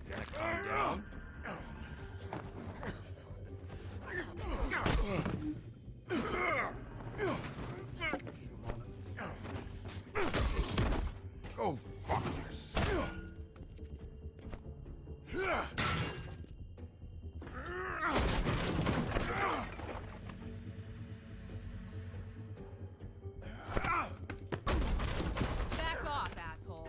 Gonna calm down? Go fuck yourself. Back off, asshole.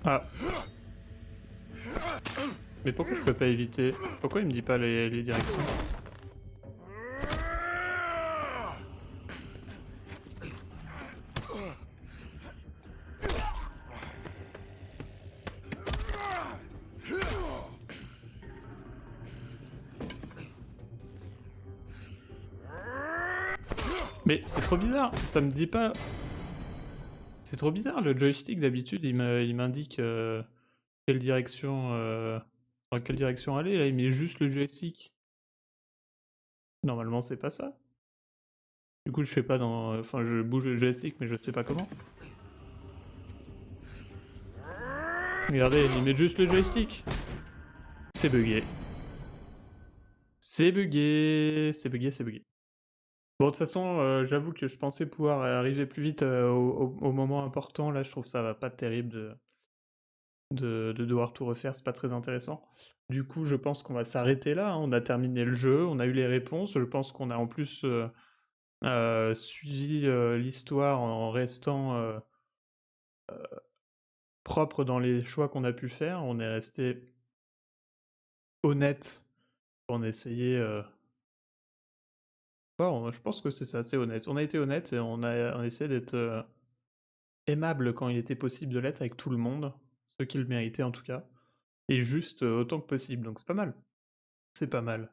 Ah. Mais pourquoi je peux pas éviter? Pourquoi il me dit pas les directions? Mais c'est trop bizarre, ça me dit pas... C'est trop bizarre, le joystick d'habitude il m'indique quelle direction dans quelle direction aller, là il met juste le joystick. Normalement c'est pas ça. Du coup je fais pas dans... Enfin je bouge le joystick mais je sais pas comment. Regardez, il met juste le joystick. C'est bugué. C'est bugué, c'est bugué, c'est bugué. Bon, de toute façon, j'avoue que je pensais pouvoir arriver plus vite au moment important. Là, je trouve ça pas terrible de devoir tout refaire, c'est pas très intéressant. Du coup, je pense qu'on va s'arrêter là, hein. On a terminé le jeu, on a eu les réponses. Je pense qu'on a en plus suivi l'histoire en restant propre dans les choix qu'on a pu faire. On est resté honnête. On a essayé. Je pense que c'est ça, c'est honnête. On a été honnête et on a essayé d'être aimable quand il était possible de l'être avec tout le monde, ceux qui le méritaient en tout cas, et juste autant que possible. Donc c'est pas mal. C'est pas mal.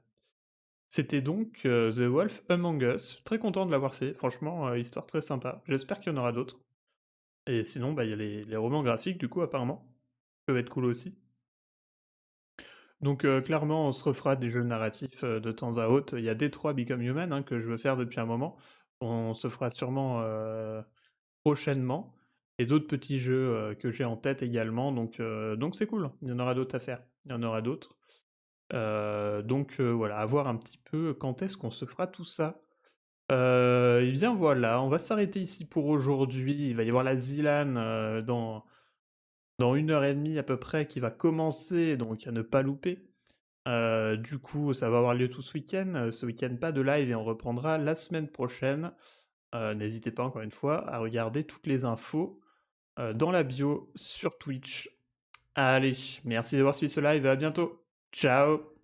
C'était donc The Wolf Among Us. Très content de l'avoir fait. Franchement, histoire très sympa. J'espère qu'il y en aura d'autres. Et sinon, bah, il y a les romans graphiques, du coup, apparemment. Qui peuvent être cool aussi. Donc, clairement, on se refera des jeux narratifs de temps à autre. Il y a Détroit Become Human, hein, que je veux faire depuis un moment. On se fera sûrement prochainement. Et d'autres petits jeux que j'ai en tête également. Donc c'est cool. Il y en aura d'autres à faire. Il y en aura d'autres. Voilà, à voir un petit peu quand est-ce qu'on se fera tout ça. Et bien voilà, on va s'arrêter ici pour aujourd'hui. Il va y avoir la Zilan dans 1 heure et demie à peu près qui va commencer, donc à ne pas louper. Du coup, ça va avoir lieu tout ce week-end. Ce week-end, pas de live et on reprendra la semaine prochaine. N'hésitez pas encore une fois à regarder toutes les infos dans la bio sur Twitch. Allez, merci d'avoir suivi ce live et à bientôt. Ciao!